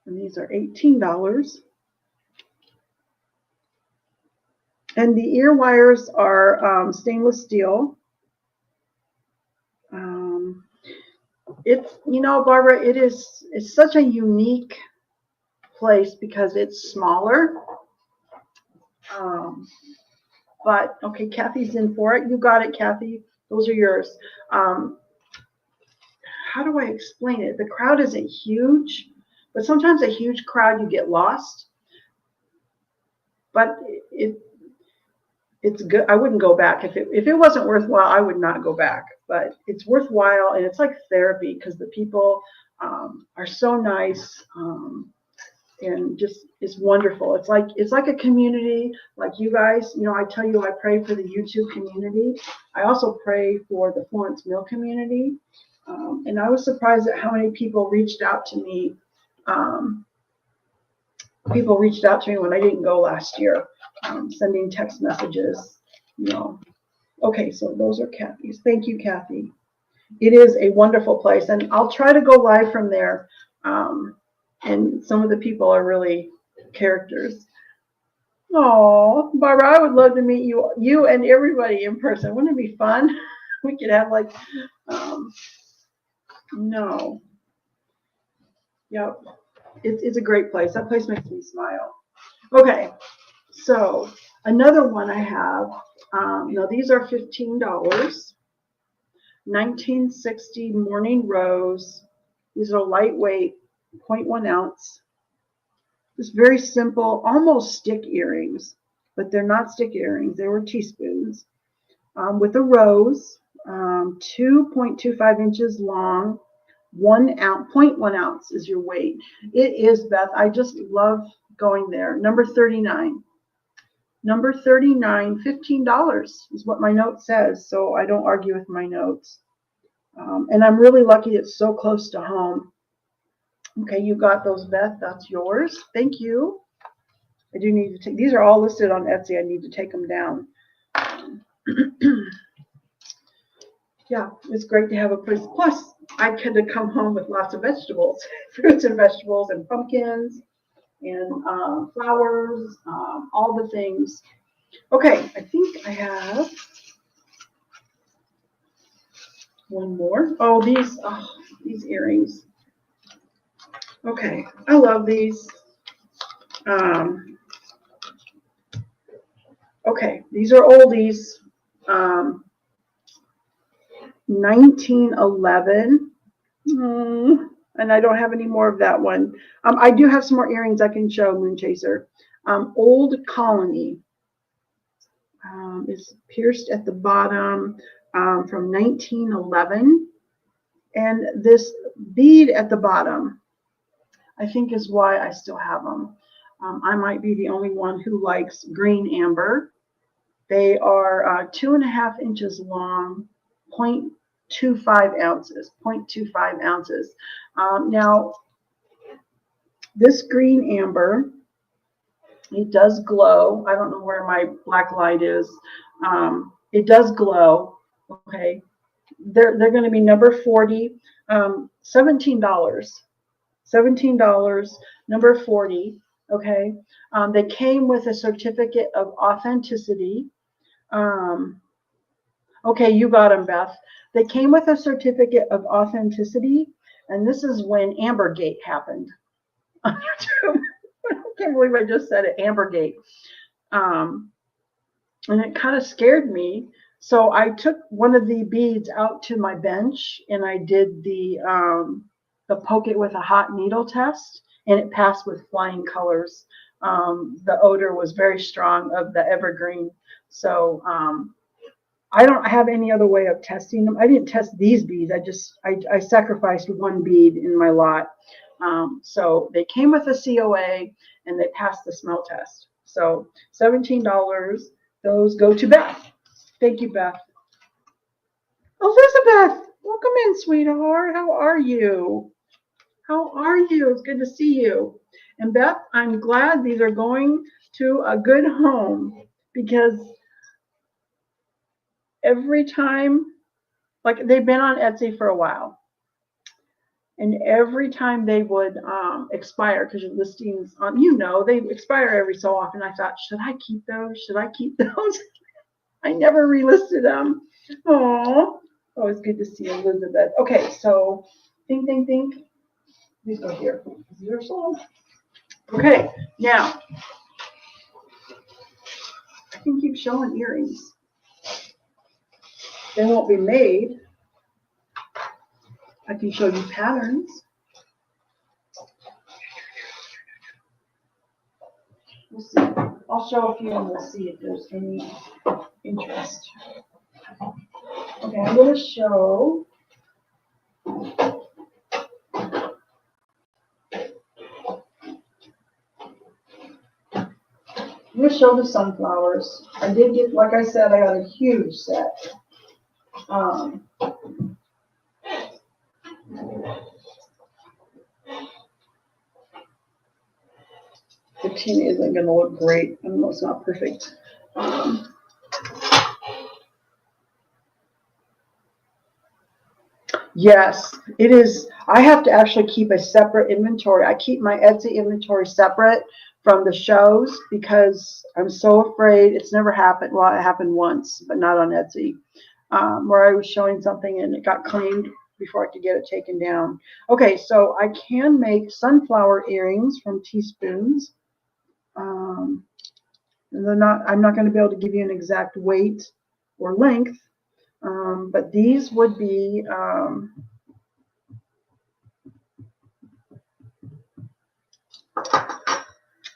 and these are $18. And the ear wires are stainless steel. It's, Barbara, it's such a unique place because it's smaller. Um, but okay, Kathy's in for it. You got it, Kathy. Those are yours. How do I explain it? The crowd isn't huge, but sometimes a huge crowd you get lost. But it's good. I wouldn't go back if it wasn't worthwhile. I would not go back. But it's worthwhile, and it's like therapy because the people are so nice. And just it's wonderful. It's like a community, like you guys. I tell you, I pray for the YouTube community. I also pray for the Florence Mill community, and I was surprised at how many people reached out to me. People reached out to me when I didn't go last year, sending text messages. Okay, so those are Kathy's. Thank you, Kathy. It is a wonderful place, and I'll try to go live from there. And some of the people are really characters. Oh, Barbara, I would love to meet you and everybody in person. Wouldn't it be fun? We could have no. Yep. It's a great place. That place makes me smile. Okay, so another one I have. Now these are $15. 1960 Morning Rose. These are lightweight, 0.1 ounce. Just very simple, almost stick earrings, but they're not stick earrings. They were teaspoons with a rose, 2.25 inches long, 1 ounce, 0.1 ounce is your weight. It is, Beth. I just love going there. Number 39. Number 39, $15 is what my note says, so I don't argue with my notes. And I'm really lucky it's so close to home. Okay, you got those, Beth. That's yours. Thank you. I do need to take, these are all listed on Etsy. I need to take them down. Yeah, it's great to have a place. Plus, I could have come home with lots of vegetables, fruits and vegetables and pumpkins and flowers, all the things. Okay, I think I have one more. Oh, these earrings. Okay, I love these. Okay, these are oldies. 1911. And I don't have any more of that one. I do have some more earrings I can show, Moon Chaser. Old Colony is pierced at the bottom from 1911. And this bead at the bottom, I think, is why I still have them. I might be the only one who likes green amber. They are 2.5 inches long, 0.25 ounces, 0.25 ounces. Now, this green amber, it does glow. I don't know where my black light is. It does glow. Okay, they're going to be number 40, $17. $17, number 40. Okay, they came with a certificate of authenticity. Okay, you got them, Beth. They came with a certificate of authenticity, and this is when Ambergate happened. I can't believe I just said it, Ambergate. And it kind of scared me. So I took one of the beads out to my bench, and I did the poke it with a hot needle test, and it passed with flying colors. The odor was very strong of the evergreen. So I don't have any other way of testing them. I didn't test these beads. I sacrificed one bead in my lot. So they came with a COA and they passed the smell test. So $17. Those go to Beth. Thank you, Beth. Elizabeth, welcome in, sweetheart. How are you? How are you? It's good to see you. And Beth, I'm glad these are going to a good home because every time, like they've been on Etsy for a while, and every time they would expire, because your listings on, they expire every so often. I thought, should I keep those? Should I keep those? I never relisted them. Oh, Always good to see Elizabeth. Okay, so think. These go here. These are sold. Okay, now I can keep showing earrings. They won't be made. I can show you patterns. We'll see. I'll show a few and we'll see if there's any interest. Okay, I'm going to show. I'm going to show the sunflowers. I did get, like I said, I got a huge set. The tin isn't going to look great. I know it's not perfect. Yes, it is. I have to actually keep a separate inventory. I keep my Etsy inventory separate from the shows because I'm so afraid. It's never happened. Well, it happened once, but not on Etsy, where I was showing something and it got claimed before I could get it taken down. Okay, so I can make sunflower earrings from teaspoons. And I'm not going to be able to give you an exact weight or length, but these would be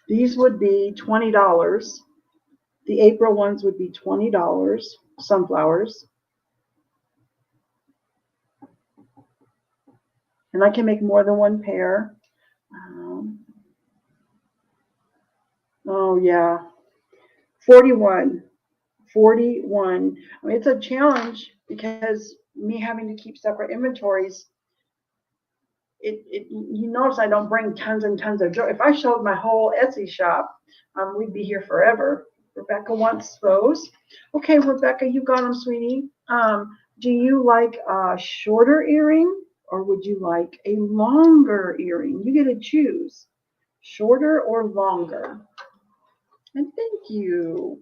$20. The April ones would be $20, sunflowers. And I can make more than one pair. Oh yeah, 41. I mean, it's a challenge because me having to keep separate inventories. You notice I don't bring tons and tons of joy. If I showed my whole Etsy shop, we'd be here forever. Rebecca wants those. Okay, Rebecca, you got them, sweetie. Do you like a shorter earring or would you like a longer earring? You get to choose, shorter or longer. And thank you.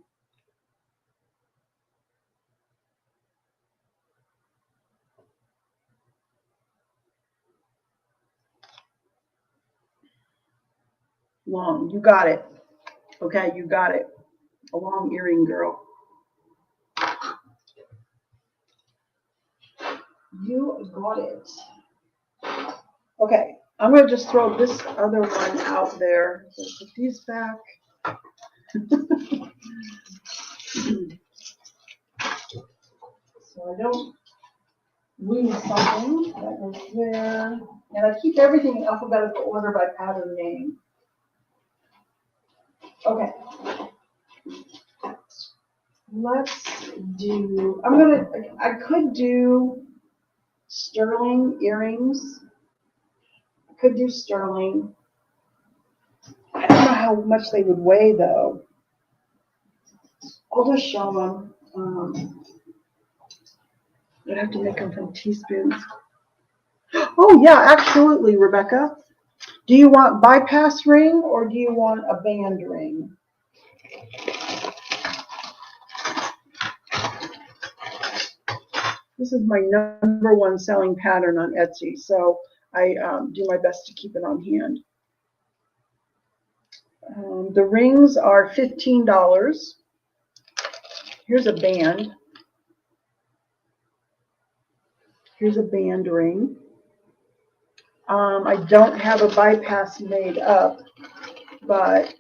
Long, you got it. Okay, you got it. A long earring, girl. You got it. Okay, I'm going to just throw this other one out there. So put these back. So I don't lose something. That goes there. And I keep everything in alphabetical order by pattern name. Okay. Let's do, I could do sterling earrings. I could do sterling. I don't know how much they would weigh though. I'll just show them. I'd have to make them from teaspoons. Oh yeah, absolutely, Rebecca. Do you want bypass ring or do you want a band ring? This is my #1 selling pattern on Etsy, so I do my best to keep it on hand. The rings are $15. Here's a band. Here's a band ring. I don't have a bypass made up, but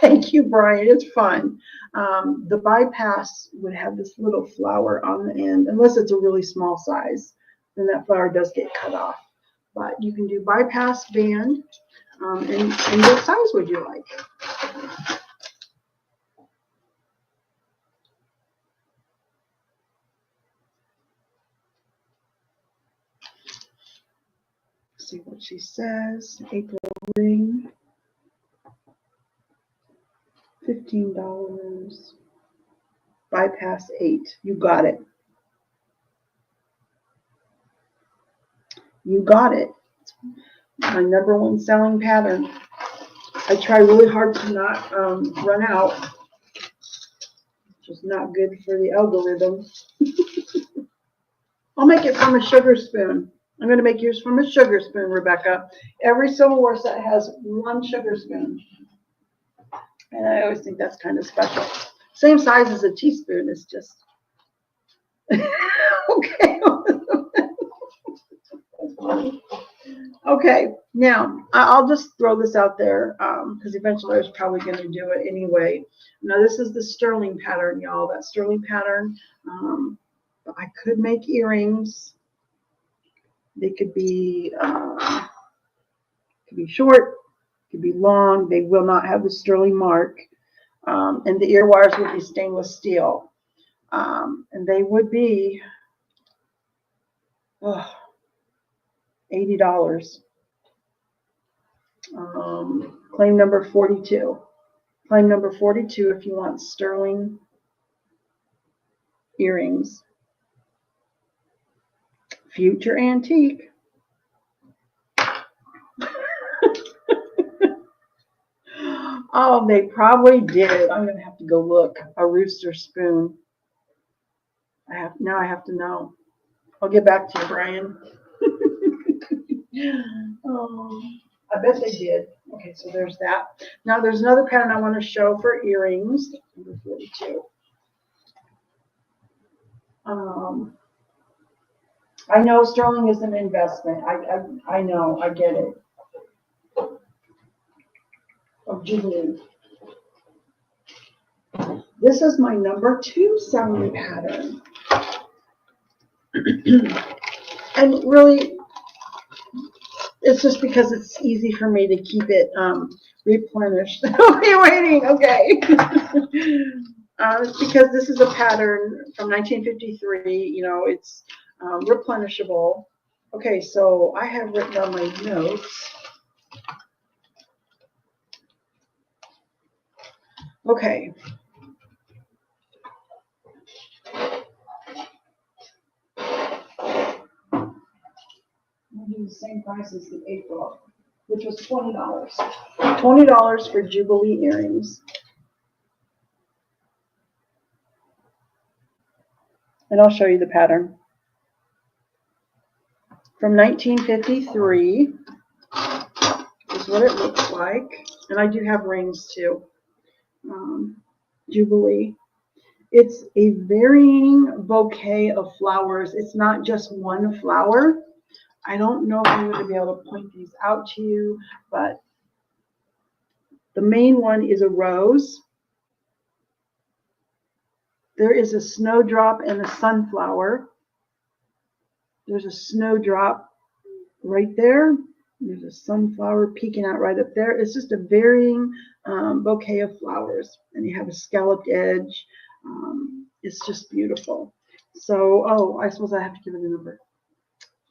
thank you, Brian. It's fun. The bypass would have this little flower on the end, unless it's a really small size. Then that flower does get cut off. But you can do bypass band. And what size would you like? See what she says. April ring. $15. Bypass 8. You got it. You got it. It's my #1 selling pattern. I try really hard to not run out. Which is not good for the algorithm. I'll make it from a sugar spoon. I'm going to make yours from a sugar spoon, Rebecca. Every silverware set has one sugar spoon. And I always think that's kind of special. Same size as a teaspoon. It's just... Okay. Okay, now I'll just throw this out there because eventually I was probably going to do it anyway. Now this is the sterling pattern, y'all. That sterling pattern. I could make earrings. They could be short, could be long. They will not have the sterling mark, and the ear wires would be stainless steel, and they would be $80. Claim number 42. Claim number 42 if you want sterling earrings. Future antique. Oh, they probably did. I'm gonna have to go look. A rooster spoon. Now I have to know. I'll get back to you, Brian. Oh, I bet they did. Okay, so there's that. Now there's another pattern I want to show for earrings. Number 42. I know sterling is an investment. I know. I get it. Of Jubilee. This is my number 2 selling pattern. And really, it's just because it's easy for me to keep it replenished. Okay, waiting. Okay. It's because this is a pattern from 1953. You know, it's replenishable. Okay, so I have written on my notes. Okay. I'll do the same price as the April, which was $20. $20 for Jubilee earrings. And I'll show you the pattern. From 1953 is what it looks like. And I do have rings too. Jubilee. It's a varying bouquet of flowers. It's not just one flower. I don't know if I'm going to be able to point these out to you, but the main one is a rose. There is a snowdrop and a sunflower. There's a snowdrop right there. There's a sunflower peeking out right up there. It's just a varying bouquet of flowers. And you have a scalloped edge. It's just beautiful. So, I suppose I have to give it a number.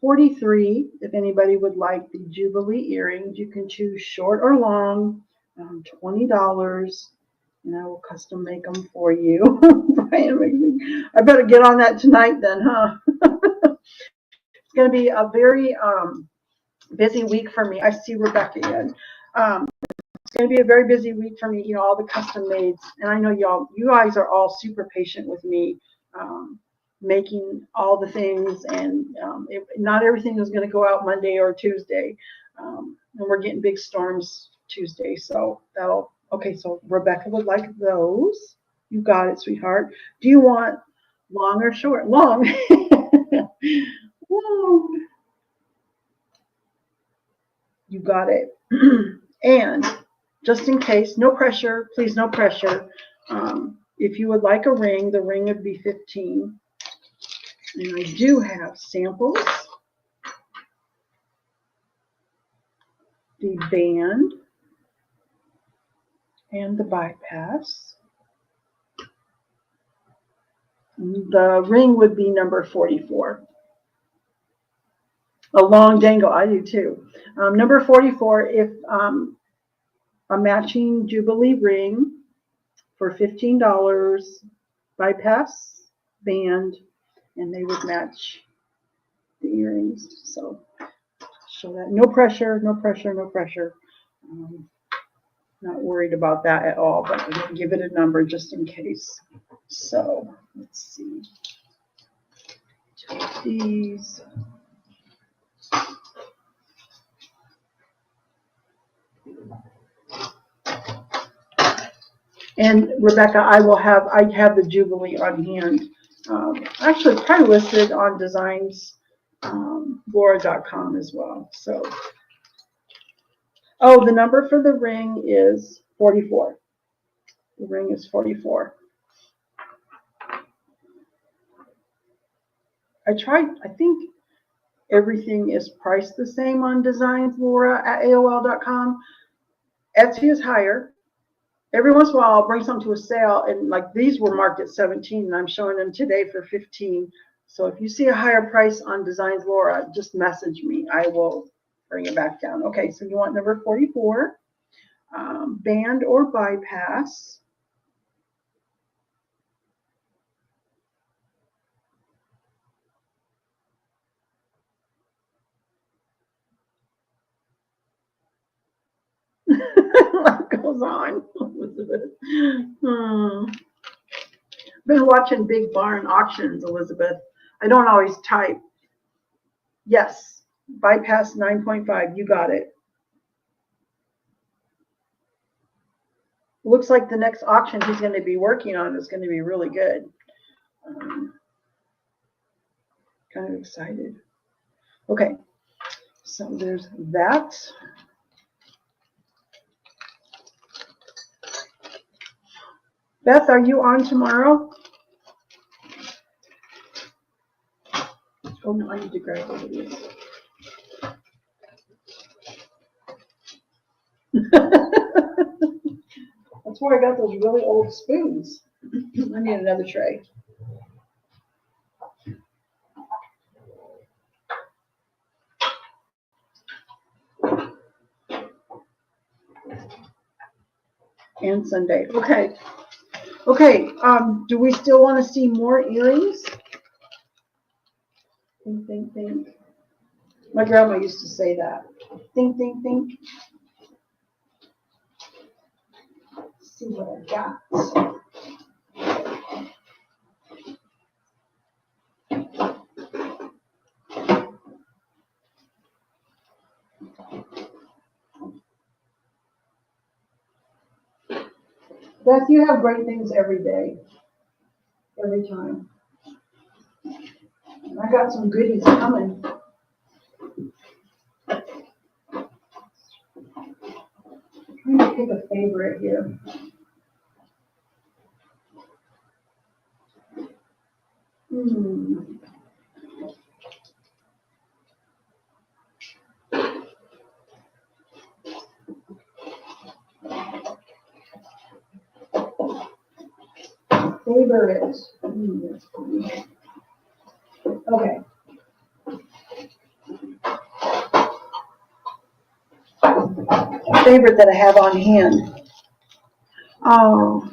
43, if anybody would like the Jubilee earrings, you can choose short or long, $20, and I will custom make them for you. I better get on that tonight then, huh? It's going to be a very busy week for me. I see Rebecca in. It's going to be a very busy week for me, you know, all the custom mades. And I know you guys are all super patient with me. Making all the things, and not everything is going to go out Monday or Tuesday, and we're getting big storms Tuesday, so okay, so Rebecca would like those. You got it, sweetheart. Do you want long or short? Long. Long. You got it. And just in case, no pressure, please, no pressure. If you would like a ring, the ring would be $15. And I do have samples, the band, and the bypass. The ring would be number 44. A long dangle, I do too. Number 44, if a matching Jubilee ring for $15, bypass, band, and they would match the earrings. So show that. No pressure, no pressure, no pressure. Not worried about that at all, but I'm going to give it a number just in case. So let's see. These. And Rebecca, I have the Jubilee on hand. Actually, it's probably listed on DzinesLaura.com as well. So, oh, the number for the ring is 44. The ring is 44. I think everything is priced the same on DzinesLaura at AOL.com. Etsy is higher. Every once in a while, I'll bring something to a sale, and like these were marked at 17, and I'm showing them today for 15. So if you see a higher price on DzinesLaura, just message me. I will bring it back down. Okay, so you want number 44, band or bypass. What goes on, Elizabeth? Been watching Big Barn Auctions, Elizabeth. I don't always type. Yes, bypass 9.5. You got it. Looks like the next auction he's going to be working on is going to be really good. Kind of excited. Okay, so there's that. Beth, are you on tomorrow? Oh no, I need to grab one of these. That's where I got those really old spoons. I need another tray. And Sunday. Okay. Okay. Do we still want to see more earrings? Think, think, think. My grandma used to say that. Think, think, think. Let's see what I got. Beth, you have great things every day. Every time. I got some goodies coming. I'm going to pick a favorite here. Favorite. Okay. Favorite that I have on hand. Oh.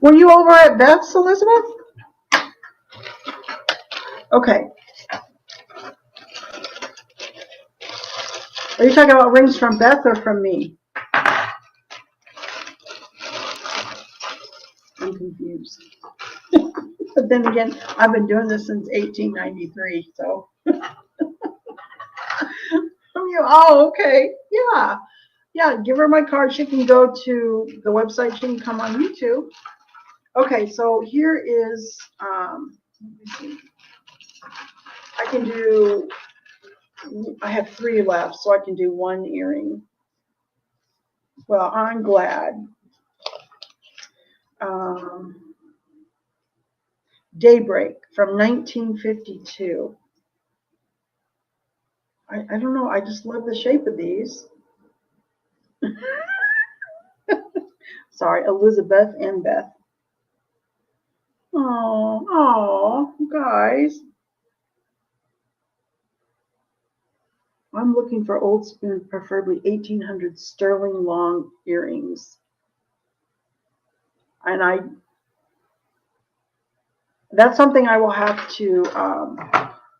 Were you over at Beth's, Elizabeth? Okay. Are you talking about rings from Beth or from me? I'm confused. But then again, I've been doing this since 1893, so. Oh, okay. Yeah. Yeah, give her my card. She can go to the website. She can come on YouTube. Okay, so here is, let me see. I can do, I have 3 left, so I can do 1 earring. Well, I'm glad. Daybreak from 1952. I don't know, I just love the shape of these. Sorry, Elizabeth and Beth. Oh, guys. I'm looking for old spoon, preferably 1800 sterling long earrings. And that's something I will have to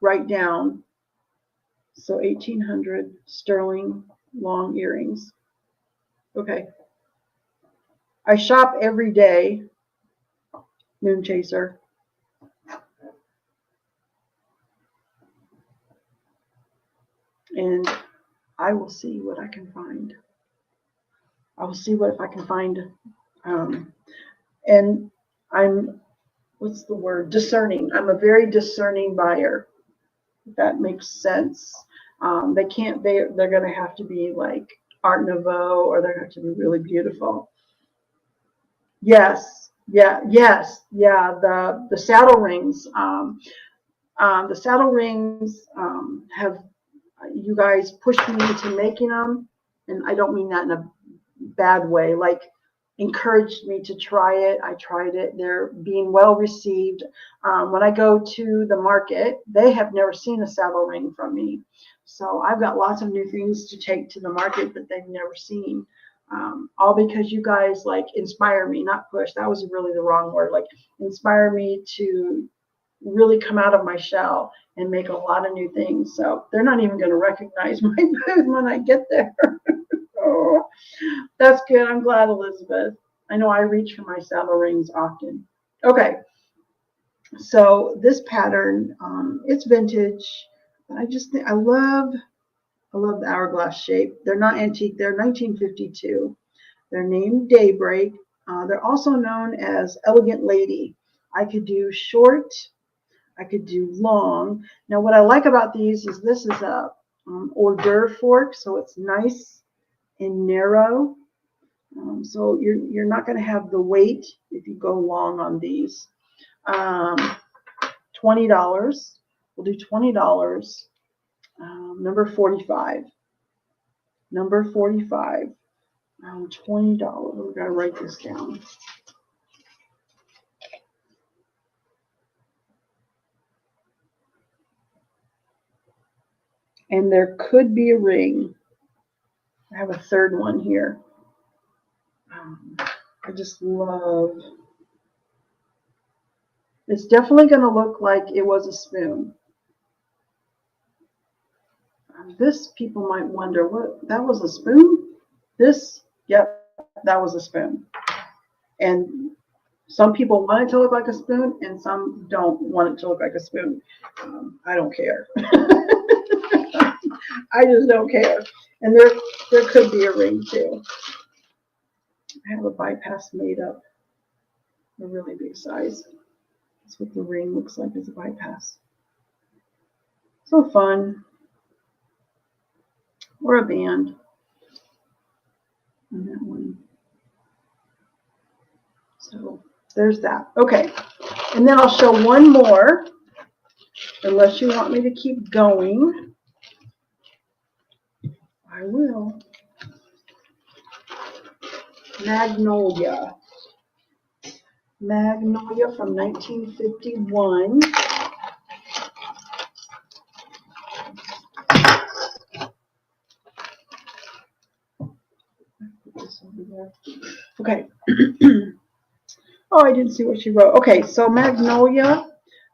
write down. So 1800 sterling long earrings. Okay. I shop every day, Moon Chaser. And I will see what I can find. I will see what if I can find. And I'm, what's the word? Discerning. I'm a very discerning buyer. If that makes sense. They can't. They're going to have to be like Art Nouveau, or they're going to have to be really beautiful. Yes. Yeah. Yes. Yeah. The saddle rings. The saddle rings have you guys pushed me into making them, and I don't mean that in a bad way. Like encouraged me to try it. I tried it. They're being well received. When I go to the market, they have never seen a saddle ring from me. So I've got lots of new things to take to the market that they've never seen. All because you guys like inspire me, not push. That was really the wrong word. Like inspire me to really come out of my shell and make a lot of new things. So they're not even going to recognize my booth when I get there. Oh, that's good. I'm glad, Elizabeth. I know I reach for my saddle rings often. Okay. So this pattern, it's vintage. I just think I love the hourglass shape. They're not antique. They're 1952. They're named Daybreak. They're also known as Elegant Lady. I could do short. I could do long. Now, what I like about these is this is a hors d'oeuvre fork, so it's nice and narrow. So you're not going to have the weight if you go long on these. $20. We'll do $20. Number 45. Number 45. $20. We got to write this down. And there could be a ring. I have a third one here. I just love. It's definitely going to look like it was a spoon. This, people might wonder, what, that was a spoon? This, yep, that was a spoon. And some people want it to look like a spoon, and some don't want it to look like a spoon. I don't care. I just don't care. And there could be a ring too. I have a bypass made up, a really big size. That's what the ring looks like as a bypass. So fun. Or a band on that one. So there's that. Okay. And then I'll show one more, unless you want me to keep going. I will. Magnolia. Magnolia from 1951. Okay. Oh, I didn't see what she wrote. Okay, so Magnolia.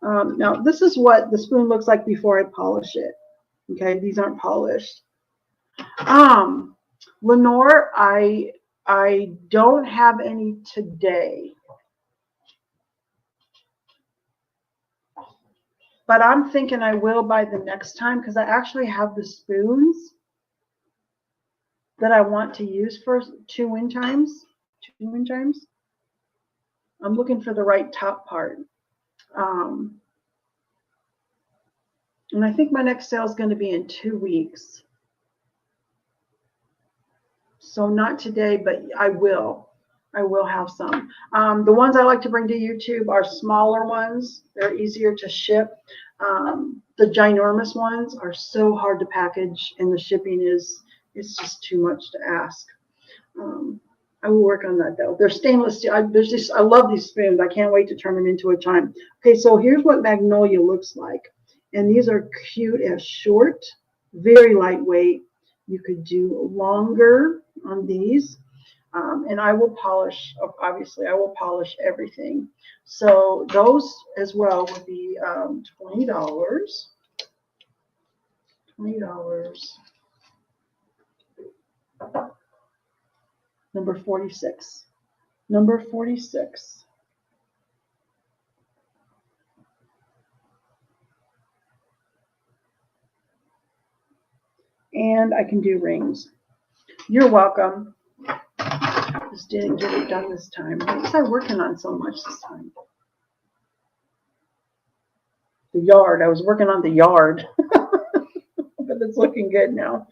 Now, this is what the spoon looks like before I polish it. Okay, these aren't polished. Lenore, I don't have any today. But I'm thinking I will by the next time, because I actually have the spoons that I want to use for 2 wind chimes. 2 wind chimes. I'm looking for the right top part. And I think my next sale is going to be in 2 weeks. So not today, but I will. I will have some. The ones I like to bring to YouTube are smaller ones. They're easier to ship. The ginormous ones are so hard to package, and the shipping it's just too much to ask. I will work on that though. They're stainless steel. I love these spoons. I can't wait to turn them into a chime. Okay, so here's what Magnolia looks like. And these are cute as short, very lightweight. You could do longer on these. And I will polish, obviously, I will polish everything. So those as well would be $20. $20. Number 46. Number 46. And I can do rings. You're welcome. Just didn't get it done this time. What was I working on so much this time? The yard. I was working on the yard. But it's looking good now.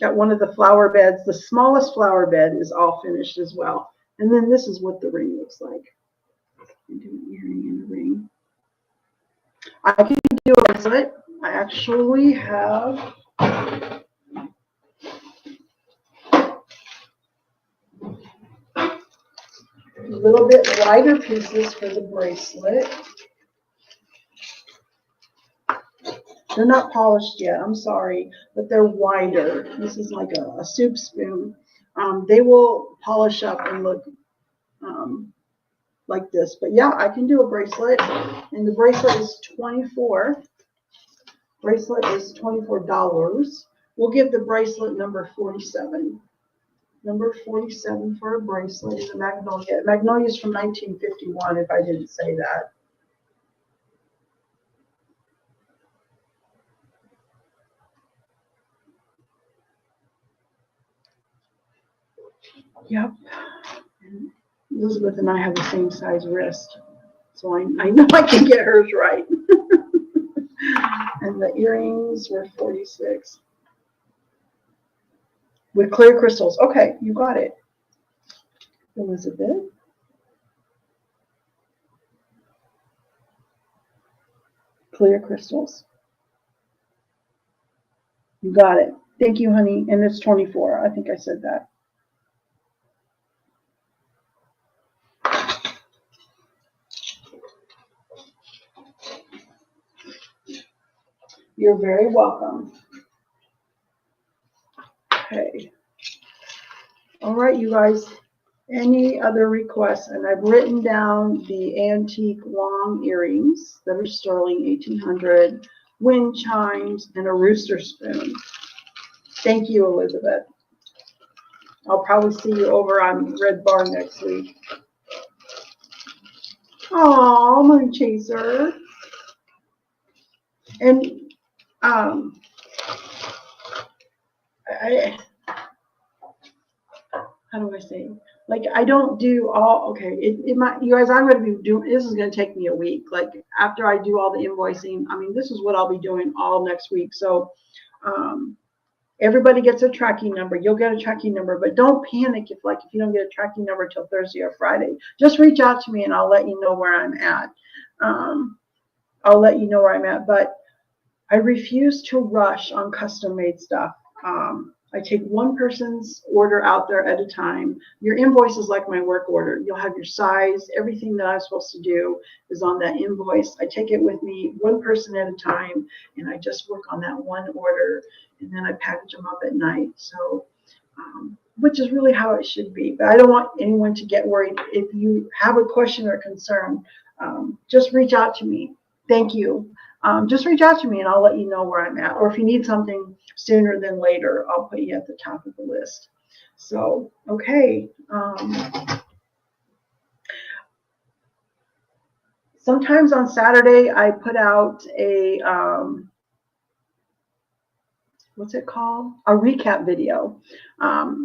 Got one of the flower beds. The smallest flower bed is all finished as well. And then this is what the ring looks like. I do an earring and a ring. I can do a bracelet. I actually have a little bit wider pieces for the bracelet. They're not polished yet, I'm sorry, but they're wider. This is like a soup spoon. They will polish up and look like this. But yeah, I can do a bracelet, and the bracelet is $24. Bracelet is $24. We'll give the bracelet number 47. Number 47 for a bracelet is a magnolia. Magnolia is from 1951, if I didn't say that. Yep. And Elizabeth and I have the same size wrist, so I know I can get hers right. And the earrings were 46 with clear crystals. Okay, you got it, Elizabeth. Clear crystals. You got it. Thank you, honey. And it's 24. I think I said that. You're very welcome. Okay. All right, you guys. Any other requests? And I've written down the antique long earrings that are sterling 1800, wind chimes, and a rooster spoon. Thank you, Elizabeth. I'll probably see you over on Red Bar next week. Oh, Moon Chaser. And how do I say? Like, I don't do all, okay, it might, you guys, I'm going to be doing, this is going to take me a week. Like, after I do all the invoicing, I mean, this is what I'll be doing all next week. So, everybody gets a tracking number. You'll get a tracking number, but don't panic if you don't get a tracking number till Thursday or Friday. Just reach out to me and I'll let you know where I'm at. I'll let you know where I'm at, but I refuse to rush on custom made stuff. I take one person's order out there at a time. Your invoice is like my work order. You'll have your size, everything that I'm supposed to do is on that invoice. I take it with me one person at a time, and I just work on that one order, and then I package them up at night. So, which is really how it should be. But I don't want anyone to get worried. If you have a question or concern, just reach out to me. Thank you. Just reach out to me and I'll let you know where I'm at. Or if you need something sooner than later, I'll put you at the top of the list. So, okay. Sometimes on Saturday, I put out a, what's it called? A recap video.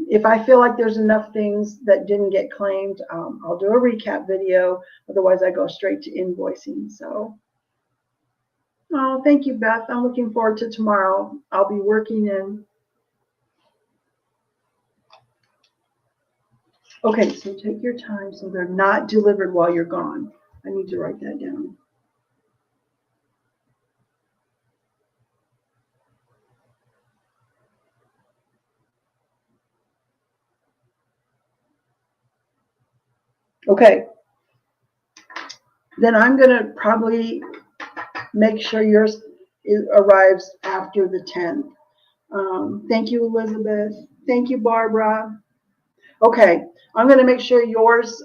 If I feel like there's enough things that didn't get claimed, I'll do a recap video. Otherwise, I go straight to invoicing. So. Oh, thank you, Beth. I'm looking forward to tomorrow. I'll be working in. Okay, so take your time so they're not delivered while you're gone. I need to write that down. Okay. Then I'm going to probably make sure yours arrives after the 10th. Thank you, Elizabeth. Thank you, Barbara. Okay, I'm going to make sure yours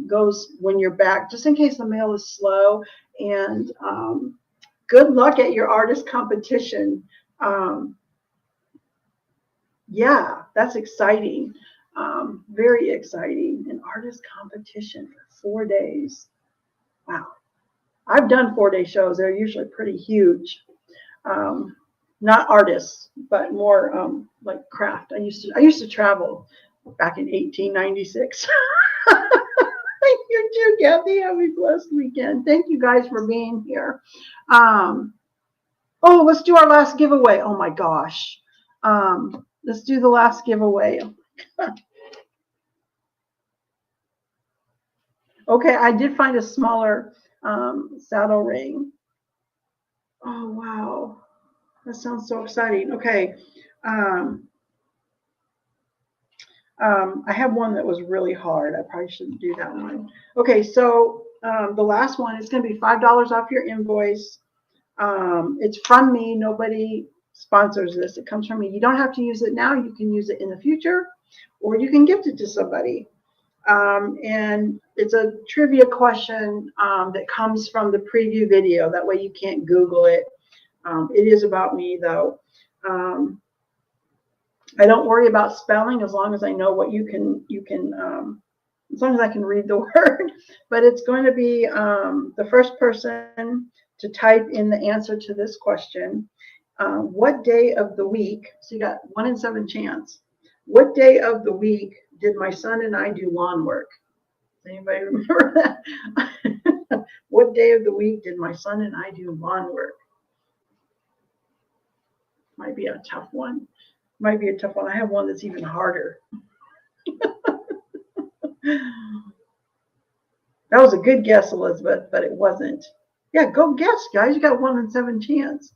goes when you're back, just in case the mail is slow. And Good luck at your artist competition. Yeah, that's exciting. Very exciting. An artist competition for 4 days. Wow. I've done 4-day shows. They're usually pretty huge. Not artists, but more like craft. I used to travel back in 1896. You too, Kathy. Have a blessed weekend. Thank you guys for being here. Oh, let's do our last giveaway. Oh my gosh. Let's do the last giveaway. Okay, I did find a smaller saddle ring. Oh, wow. That sounds so exciting. Okay. I have one that was really hard. I probably shouldn't do that one. Okay, so the last one is going to be $5 off your invoice. It's from me. Nobody sponsors this. It comes from me. You don't have to use it now. You can use it in the future, or you can gift it to somebody. And it's a trivia question that comes from the preview video. That way you can't Google it. It is about me, though. I don't worry about spelling as long as I know what you can as long as I can read the word. But it's going to be the first person to type in the answer to this question. What day of the week, so you got 1 in 7 chance. What day of the week did my son and I do lawn work? Does anybody remember that? What day of the week did my son and I do lawn work? Might be a tough one. Might be a tough one. I have one that's even harder. That was a good guess, Elizabeth, but it wasn't. Yeah, go guess, guys. You got 1 in 7 chance.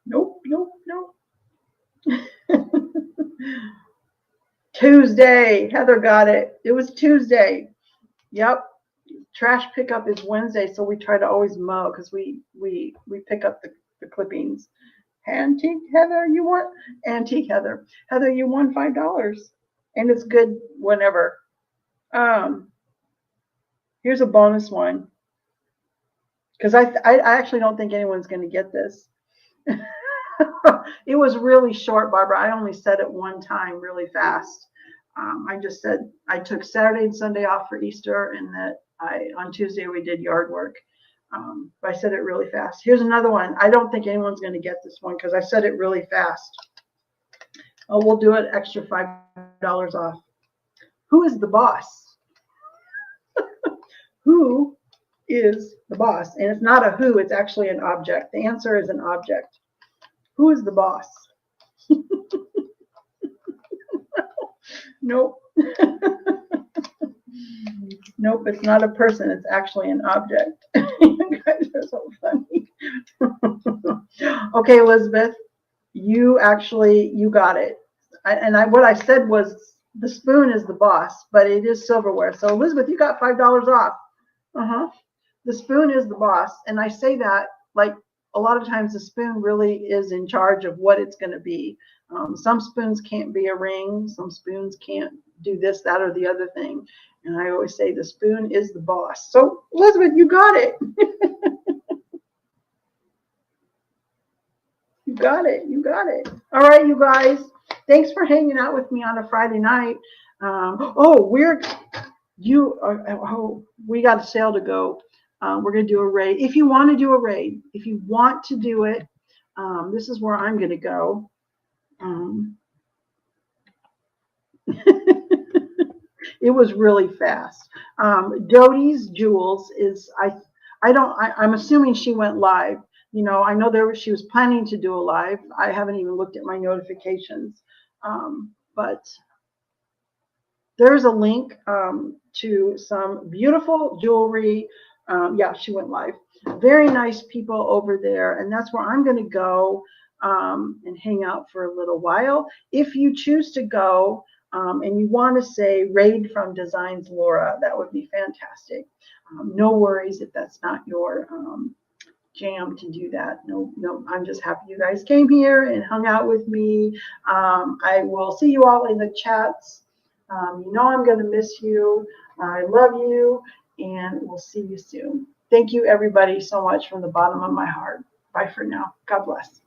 Nope. Tuesday. Heather got it. It was Tuesday. Yep. Trash pickup is Wednesday, so we try to always mow because we pick up the clippings. Antique Heather, you won. Antique Heather. Heather, you won $5, and it's good whenever. Here's a bonus one because I actually don't think anyone's going to get this. It was really short, Barbara. I only said it one time really fast. I just said I took Saturday and Sunday off for Easter, and that on Tuesday we did yard work. But I said it really fast. Here's another one. I don't think anyone's going to get this one because I said it really fast. Oh, we'll do it extra $5 off. Who is the boss? Who is the boss? And it's not a who, it's actually an object. The answer is an object. Who is the boss? Nope. Nope, it's not a person. It's actually an object. You guys are so funny. Okay, Elizabeth, you got it. What I said was the spoon is the boss, but it is silverware. So Elizabeth, you got $5 off. The spoon is the boss, and I say that like a lot of times the spoon really is in charge of what it's going to be. Some spoons can't be a ring. Some spoons can't do this, that, or the other thing. And I always say the spoon is the boss. So Elizabeth, you got it. You got it. All right, you guys. Thanks for hanging out with me on a Friday night. We got a sale to go. We're going to do a raid. If you want to do a raid, if you want to do it, this is where I'm going to go. It was really fast. Dodie's Jewels is I'm assuming she went live. You know, I know she was planning to do a live. I haven't even looked at my notifications, but there's a link to some beautiful jewelry. Yeah, she went live. Very nice people over there, and that's where I'm going to go and hang out for a little while. If you choose to go and you want to say raid from DzinesLaura, that would be fantastic. No worries if that's not your jam to do that. No, I'm just happy you guys came here and hung out with me. I will see you all in the chats. You know I'm going to miss you. I love you. and we'll see you soon. Thank you, everybody, so much from the bottom of my heart. Bye for now. God bless.